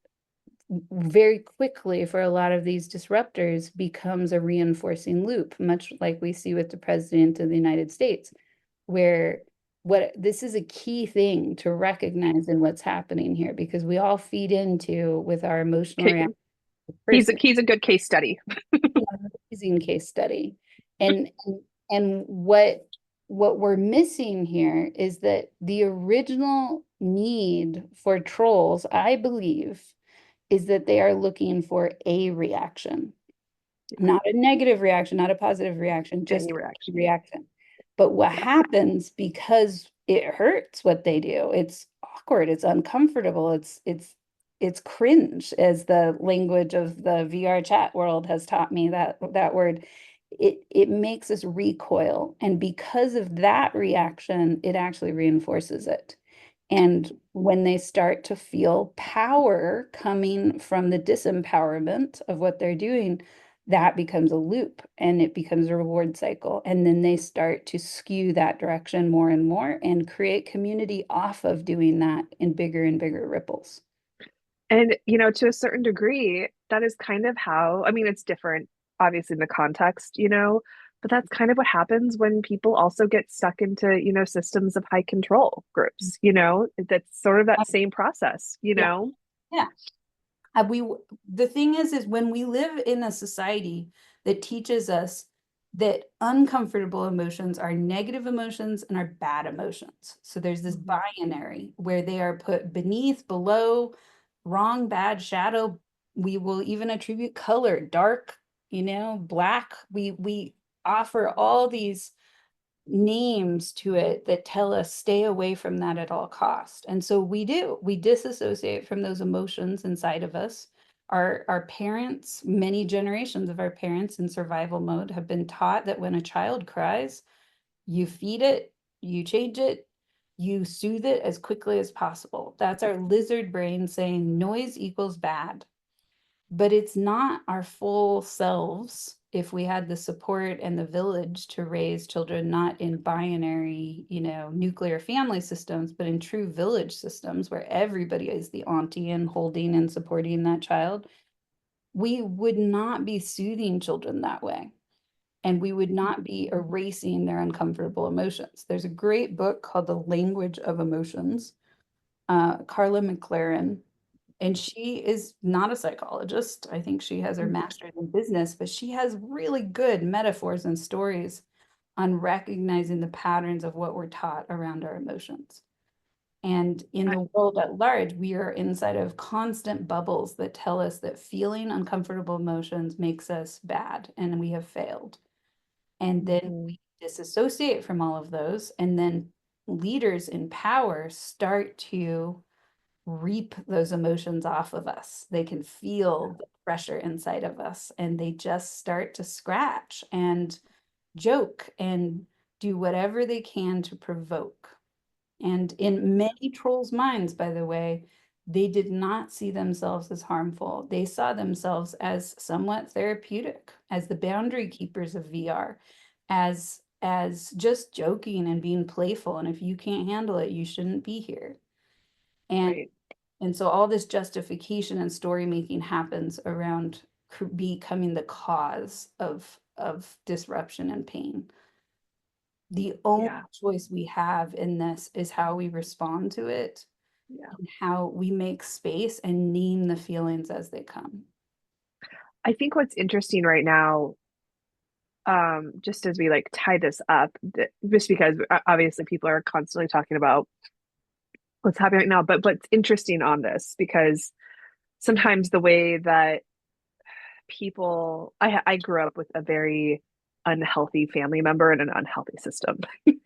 very quickly for a lot of these disruptors becomes a reinforcing loop, much like we see with the president of the United States, where what this is a key thing to recognize in what's happening here, because we all feed into with our emotional Okay. reaction He's a, person. he's a good case study. Amazing case study. And what we're missing here is that the original need for trolls, I believe, is that they are looking for a reaction, Yeah. not a negative reaction, not a positive reaction, Any just a reaction. reaction. But what Yeah. happens because it hurts what they do, it's awkward, it's uncomfortable, it's cringe, as the language of the VR chat world has taught me that word. It makes us recoil. And because of that reaction, it actually reinforces it. And when they start to feel power coming from the disempowerment of what they're doing, that becomes a loop and it becomes a reward cycle. And then they start to skew that direction more and more and create community off of doing that in bigger and bigger ripples. And, to a certain degree, that is kind of how, I mean, it's different, obviously, in the context, but that's kind of what happens when people also get stuck into, systems of high control groups, that's sort of that same process, Yeah. Yeah. We the thing is when we live in a society that teaches us that uncomfortable emotions are negative emotions and are bad emotions. So there's this Mhm. binary where they are put beneath, below, wrong, bad, shadow, We will even attribute color, dark, black. We offer all these names to it that tell us stay away from that at all cost. And so we disassociate from those emotions inside of us. Our parents, many generations of our parents in survival mode have been taught that when a child cries, you feed it, you change it, you soothe it as quickly as possible. That's our lizard brain saying noise equals bad. But it's not our full selves if we had the support and the village to raise children, not in binary, nuclear family systems, but in true village systems where everybody is the auntie and holding and supporting that child. We would not be soothing children that way. And we would not be erasing their uncomfortable emotions. There's a great book called The Language of Emotions, Carla McLaren, and she is not a psychologist. I think she has her master's in business, but she has really good metaphors and stories on recognizing the patterns of what we're taught around our emotions. And in I, the world at large, we are inside of constant bubbles that tell us that feeling uncomfortable emotions makes us bad and we have failed. And then mhm, we disassociate from all of those. And then leaders in power start to reap those emotions off of us. They can feel the pressure inside of us and they just start to scratch and joke and do whatever they can to provoke. And in many trolls' minds, by the way, they did not see themselves as harmful. They saw themselves as somewhat therapeutic, as the boundary keepers of VR, as just joking and being playful. And if you can't handle it, you shouldn't be here. And right. and so all this justification and story making happens around becoming the cause of disruption and pain. The only Yeah. choice we have in this is how we respond to it Yeah. and how we make space and name the feelings as they come. I think what's interesting right now, just as we like tie this up, just because obviously people are constantly talking about what's happening right now, but what's interesting on this, because sometimes the way that I grew up with a very unhealthy family member in an unhealthy system.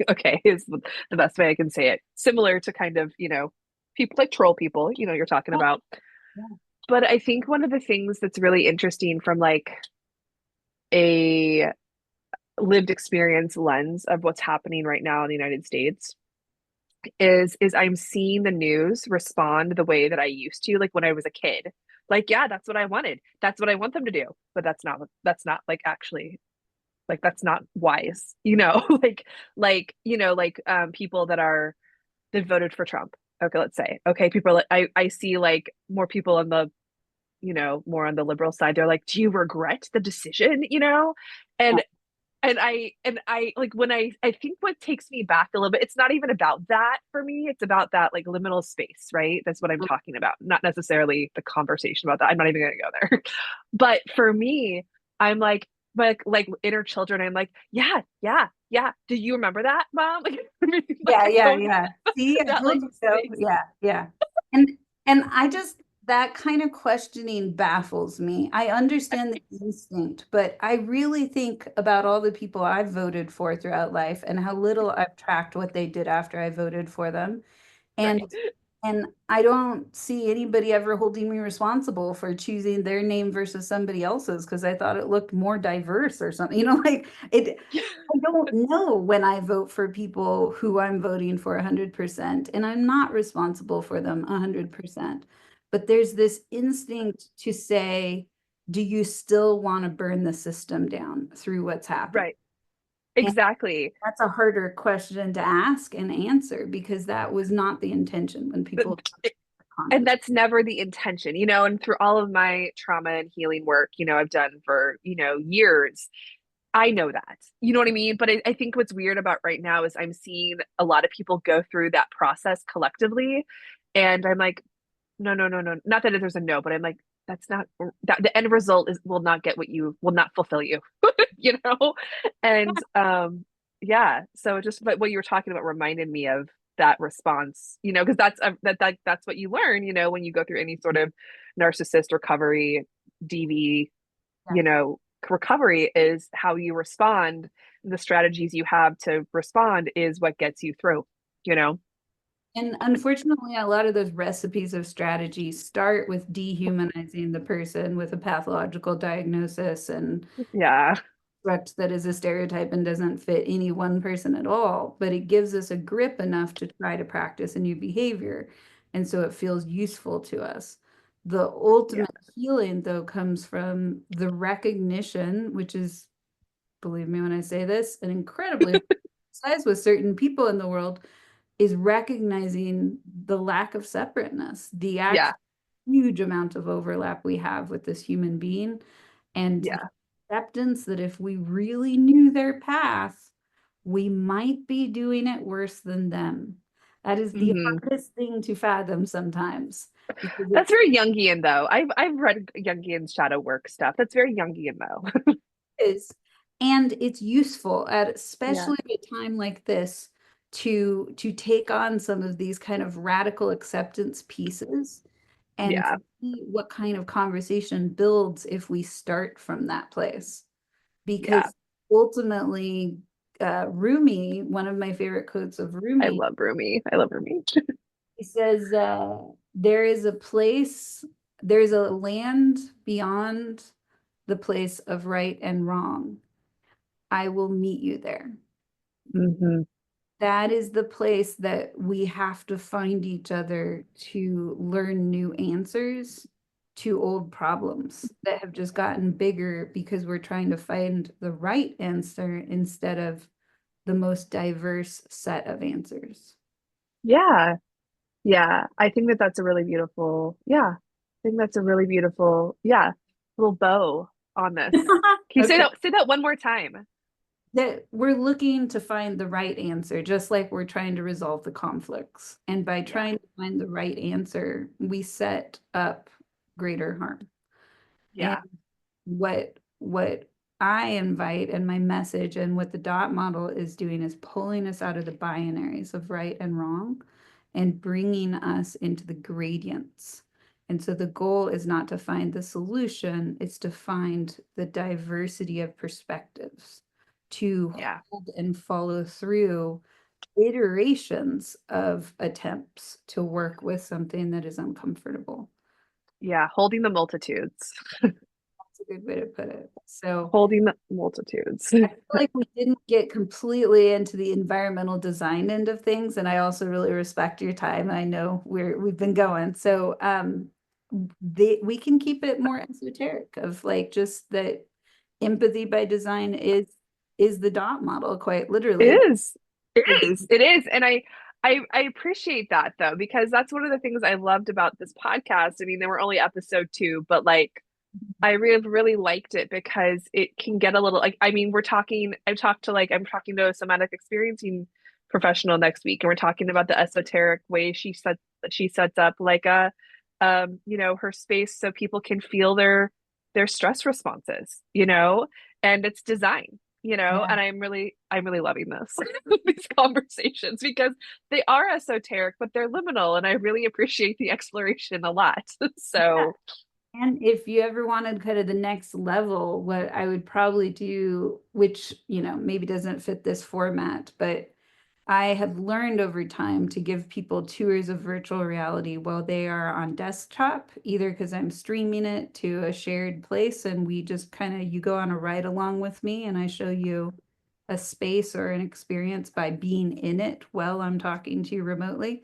Okay, is the best way I can say it. Similar to kind of, people like troll people, you're talking Yeah, about. yeah. But I think one of the things that's really interesting from like a lived experience lens of what's happening right now in the United States is I'm seeing the news respond the way that I used to, like when I was a kid. Like, yeah, that's what I wanted. That's what I want them to do. But that's not like actually like that's not wise, people that voted for Trump. Okay, let's say. Okay, people are like I see like more people on the more on the liberal side. They're like, do you regret the decision? Yeah. And and I like when I think what takes me back a little bit, it's not even about that for me. It's about that like liminal space, right? That's what I'm talking about. Not necessarily the conversation about that. I'm not even gonna go there. But for me, I'm like inner children, I'm like, yeah, yeah, yeah. Do you remember that, mom? Like Yeah, I yeah, go yeah. See, I that told like you so. space. Yeah, yeah. And and I just that kind of questioning baffles me. I understand the instinct, but I really think about all the people I've voted for throughout life and how little I've tracked what they did after I voted for them. Right. And I don't see anybody ever holding me responsible for choosing their name versus somebody else's because I thought it looked more diverse or something. Like it I don't know when I vote for people who I'm voting for 100%, and I'm not responsible for them 100%. But there's this instinct to say, do you still want to burn the system down through what's happened? Right. Exactly. That's a harder question to ask and answer because that was not the intention when But people and Congress. that's never the intention, and through all of my trauma and healing work, I've done for, years, I know that. You know what I mean? But I think what's weird about right now is I'm seeing a lot of people go through that process collectively. And I'm like, no, no, no, no. Not that there's a no, but I'm like, that's not that the end result is will not get what you will not fulfill you, you know? And yeah, so just but what you were talking about reminded me of that response, because that's what you learn, when you go through any sort of narcissist recovery, DV, Yeah. recovery is how you respond. The strategies you have to respond is what gets you through, you know? And unfortunately, a lot of those recipes of strategy start with dehumanizing the person with a pathological diagnosis and Yeah. construct that is a stereotype and doesn't fit any one person at all. But it gives us a grip enough to try to practice a new behavior. And so it feels useful to us. The Yeah. ultimate healing, though, comes from the recognition, which is, believe me when I say this, an incredibly size with certain people in the world, is recognizing the lack of separateness, the Yeah. actual huge amount of overlap we have with this human being, and the Yeah. acceptance that if we really knew their path, we might be doing it worse than them. That is the Hmm. hardest thing to fathom sometimes because That's very Jungian though. I've read Jungian shadow work stuff. That's very Jungian though. is, and it's useful at Yeah. especially at a time like this to take on some of these kind of radical acceptance pieces and Yeah. see what kind of conversation builds if we start from that place. Yeah. Because ultimately, Rumi, one of my favorite quotes of I Rumi, love Rumi. I love Rumi. he says, there is a place, there's a land beyond the place of right and wrong. I will meet you there. Hmm. That is the place that we have to find each other to learn new answers to old problems that have just gotten bigger because we're trying to find the right answer instead of the most diverse set of answers. Yeah. Yeah. I think that that's a really beautiful, yeah. I think that's a really beautiful, yeah, little bow on this. Can you Okay. say that one more time? That we're looking to find the right answer, just like we're trying to resolve the conflicts. And by Yeah. trying to find the right answer, we set up greater harm. And Yeah. what I invite and my message and what the dot model is doing is pulling us out of the binaries of right and wrong and bringing us into the gradients. And so the goal is not to find the solution, it's to find the diversity of perspectives, to Yeah. hold and follow through iterations of attempts to work with something that is uncomfortable. Yeah. Holding the multitudes. That's a good way to put it. So Holding the multitudes. I feel like we didn't get completely into the environmental design end of things, and I also really respect your time. I know we've been going, so we can keep it more esoteric of like just that empathy by design is the dot model, quite It literally. is. It is. It is. And I appreciate that though, because that's one of the things I loved about this podcast. I mean, they were only episode 2, but like I really liked it because it can get a little like I mean, I'm talking to a somatic experiencing professional next week, and we're talking about the esoteric way she sets up like a her space so people can feel their stress responses, and it's design, Yeah. and I'm really loving this these conversations because they are esoteric, but they're liminal, and I really appreciate the exploration a lot. So And if you ever wanted kind of the next level, what I would probably do, which, maybe doesn't fit this format, but I have learned over time to give people tours of virtual reality while they are on desktop, either because I'm streaming it to a shared place and we just kind of, you go on a ride along with me and I show you a space or an experience by being in it while I'm talking to you remotely.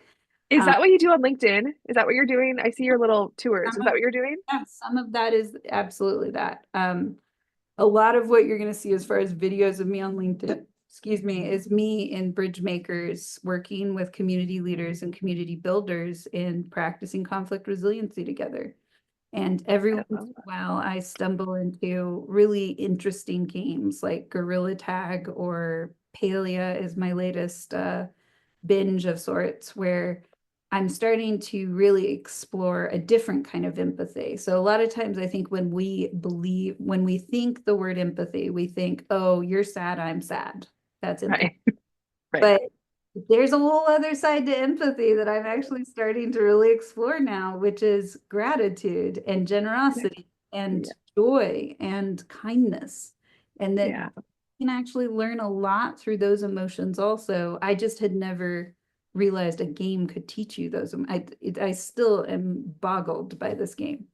is Um, that what you do on LinkedIn? Is that what you're doing? I see your little tours. Is that what you're doing? some of that is absolutely that. A lot of what you're going to see as far as videos of me on LinkedIn, excuse me, is me in Bridge Makers working with community leaders and community builders in practicing conflict resiliency together. And every I once in love a while, I stumble into really interesting games like Gorilla Tag or Palia is my latest binge of sorts, where I'm starting to really explore a different kind of empathy. So a lot of times I think when we think the word empathy, we think, oh, you're sad, I'm sad. That's that. empathy. Right. Right. But There's a whole other side to empathy that I'm actually starting to really explore now, which is gratitude and generosity and Yeah. joy and kindness. And that Yeah. you can actually learn a lot through those emotions also. I just had never realized a game could teach you those. I still am boggled by this game.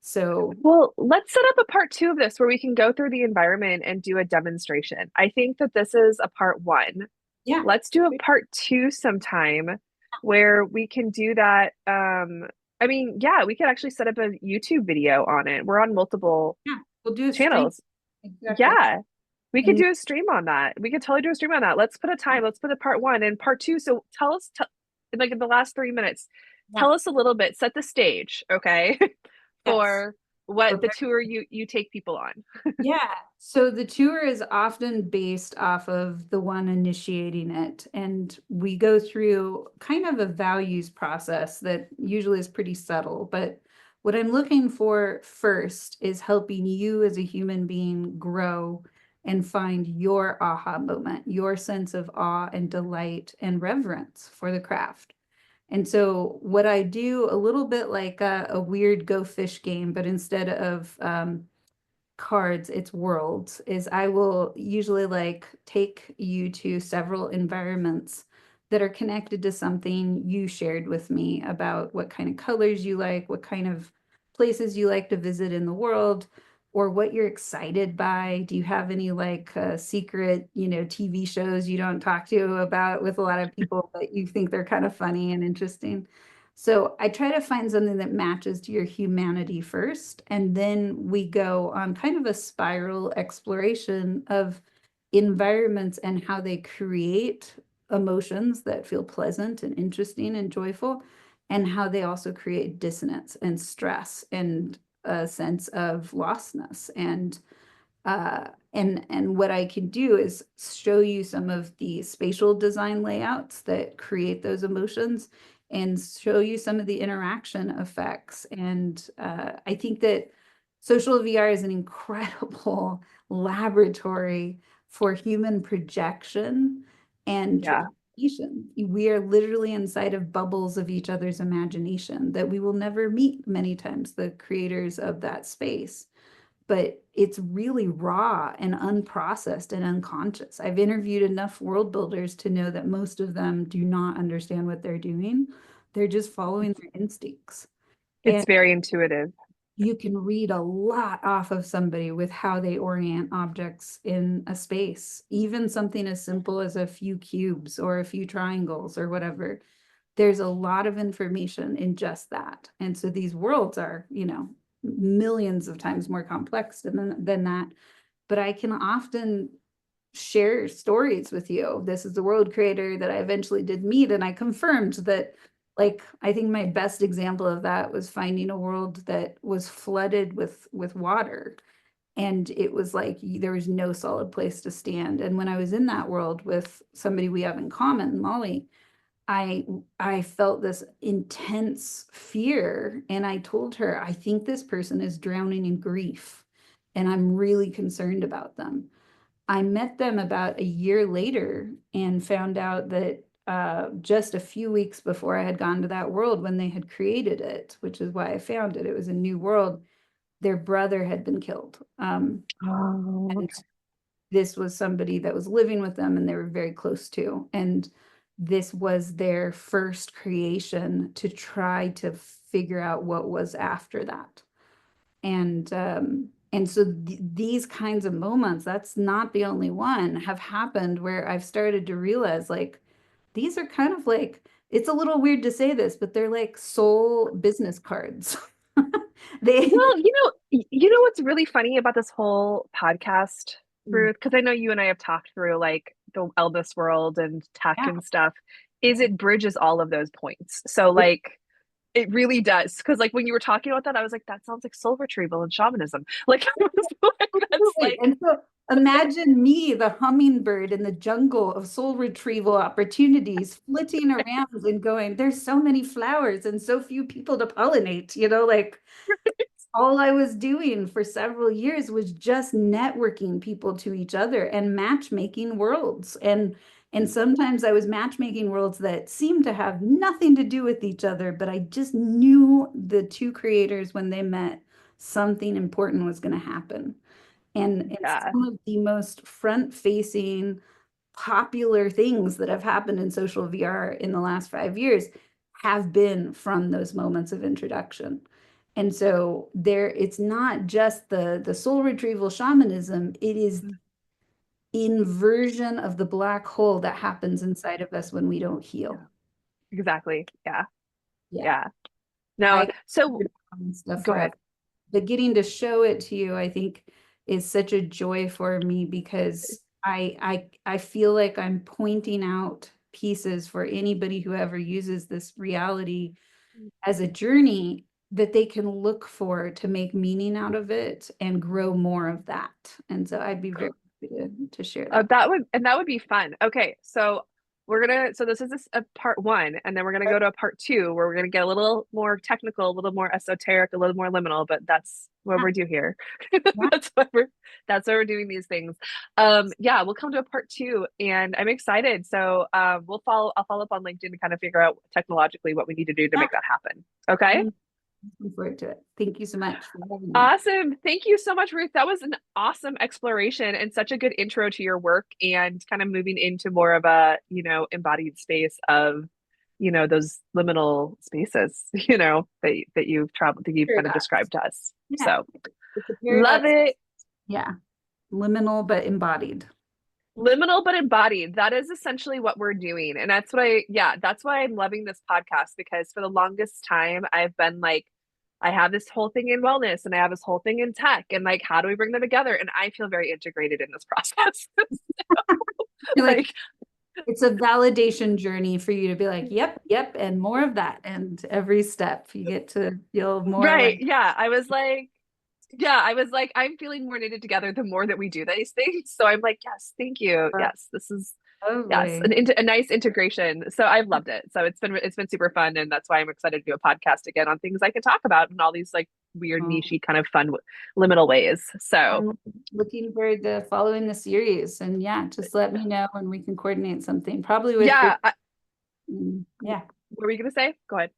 So Well, let's set up a part two of this where we can go through the environment and do a demonstration. I think that this is a part one. yeah, Let's do a part two sometime where we can do that. I mean, yeah, we could actually set up a YouTube video on it. We're on multiple yeah, we'll do a stream. channels. Exactly. Yeah, we could And do a stream on that. We could totally do a stream on that. Let's put a time. Let's put a part one and part two. So tell us, like in the last 3 minutes, yeah, tell us a little bit, set the stage, okay, yes. for what the tour you take people on. Yeah, so the tour is often based off of the one initiating it, and we go through kind of a values process that usually is pretty subtle. But what I'm looking for first is helping you as a human being grow and find your aha moment, your sense of awe and delight and reverence for the craft. And so, what I do a little bit like a weird Go Fish game, but instead of cards, it's worlds, is I will usually like take you to several environments that are connected to something you shared with me about what kind of colors you like, what kind of places you like to visit in the world, or what you're excited by. Do you have any like secret, TV shows you don't talk to about with a lot of people, but you think they're kind of funny and interesting? So I try to find something that matches to your humanity first, and then we go on kind of a spiral exploration of environments and how they create emotions that feel pleasant and interesting and joyful, and how they also create dissonance and stress and a sense of lostness and what I can do is show you some of the spatial design layouts that create those emotions and show you some of the interaction effects. And I think that social VR is an incredible laboratory for human projection and Yeah. imagination. We are literally inside of bubbles of each other's imagination that we will never meet many times, the creators of that space, but it's really raw and unprocessed and unconscious. I've interviewed enough world builders to know that most of them do not understand what they're doing. They're just following their instincts. It's And very intuitive. you can read a lot off of somebody with how they orient objects in a space, even something as simple as a few cubes or a few triangles or whatever. There's a lot of information in just that. And so these worlds are, millions of times more complex than that. But I can often share stories with you. This is the world creator that I eventually did meet, and I confirmed that. Like, I think my best example of that was finding a world that was flooded with water, and it was like there was no solid place to stand. And when I was in that world with somebody we have in common, Molly, I I felt this intense fear, and I told her, I think this person is drowning in grief and I'm really concerned about them. I met them about a year later and found out that just a few weeks before I had gone to that world when they had created it, which is why I found it. It was a new world. Their brother had been killed. Oh, And okay. this was somebody that was living with them and they were very close to. And this was their first creation to try to figure out what was after that. And so these kinds of moments, that's not the only one, have happened where I've started to realize like these are kind of like, it's a little weird to say this, but they're like soul business cards. They Well, you know what's really funny about this whole podcast, Ruth? Because I know you and I have talked through like the Elvis world and tech yeah, and stuff, is it bridges all of those points. So like it really does. Because like when you were talking about that, I was like, that sounds like soul retrieval and shamanism. Like, I was like that's absolutely. like And so imagine me, the hummingbird in the jungle of soul retrieval opportunities, flitting around and going, there's so many flowers and so few people to pollinate, like all I was doing for several years was just networking people to each other and matchmaking worlds. And And sometimes I was matchmaking worlds that seemed to have nothing to do with each other, but I just knew the two creators when they met, something important was going to happen. And Yeah. some of the most front-facing popular things that have happened in social VR in the last 5 years have been from those moments of introduction. And so there, it's not just the soul retrieval shamanism, it is inversion of the black hole that happens inside of us when we don't Yeah. heal. Exactly. Yeah. Yeah. Yeah. No, I so stuff go forever. ahead. But getting to show it to you, I think, is such a joy for me because I feel like I'm pointing out pieces for anybody who ever uses this reality as a journey that they can look for to make meaning out of it and grow more of that. And so I'd be very happy to share that. That would be fun. Okay, so so this is a part one, and then we're gonna go to a part two where we're gonna get a little more technical, a little more esoteric, a little more liminal, but that's what Yeah, we do here. yeah, That's why we're doing these things. Yeah, we'll come to a part two, and I'm excited. So I'll follow up on LinkedIn to kind of figure out technologically what we need to do to yeah. make that happen. Okay. I'm looking forward to it. Thank you so much for having me. Awesome. Thank you so much, Ruth. That was an awesome exploration and such a good intro to your work and kind of moving into more of a, embodied space of, those liminal spaces, that you've traveled, that you've kind of Paradox. described to us. Yeah, So it's a love paradox. it. Yeah, liminal but embodied. Liminal but embodied. That is essentially what we're doing. And that's why I'm loving this podcast because for the longest time, I've been like, I have this whole thing in wellness and I have this whole thing in tech. And like, how do we bring them together? And I feel very integrated in this process. You're like, Like, it's a validation journey for you to be like, yep, yep, and more of that. And every step you get to feel more right. like, Yeah. I was like, I'm feeling more knitted together the more that we do these things. So I'm like, yes, thank you. Yes, this is yes, lovely. a nice integration. So I've loved it. So it's been super fun, and that's why I'm excited to do a podcast again on things I can talk about in all these like weird, Oh, nichey kind of fun liminal ways. So I'm looking forward to following the series. And yeah, just let me know when we can coordinate something, probably with Bridge. yeah, Yeah. what were you gonna say? Go ahead.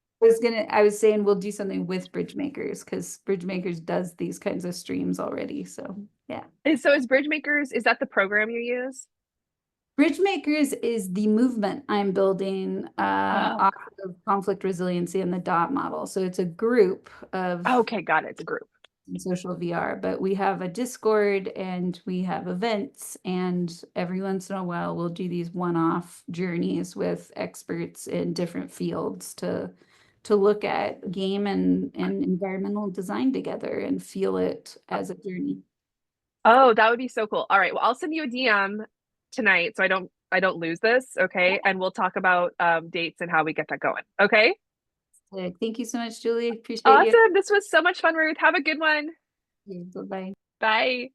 I was saying we'll do something with Bridge Makers because Bridge Makers does these kinds of streams already. So yeah. So is Bridgemakers, is that the program you use? Bridge Makers is the movement I'm building Oh, off of conflict resiliency and the dot model. So it's a group of okay, got it. It's a group. social VR, but we have a Discord and we have events, and every once in a while we'll do these one-off journeys with experts in different fields to look at game and environmental design together and feel it as a journey. Oh, that would be so cool. All right. Well, I'll send you a DM tonight so I don't lose this. Okay. And we'll talk about dates and how we get that going. Okay. Thank you so much, Julie. Appreciate Awesome. This was so much fun, Ruth. Have a good one. you. Bye-bye. Bye.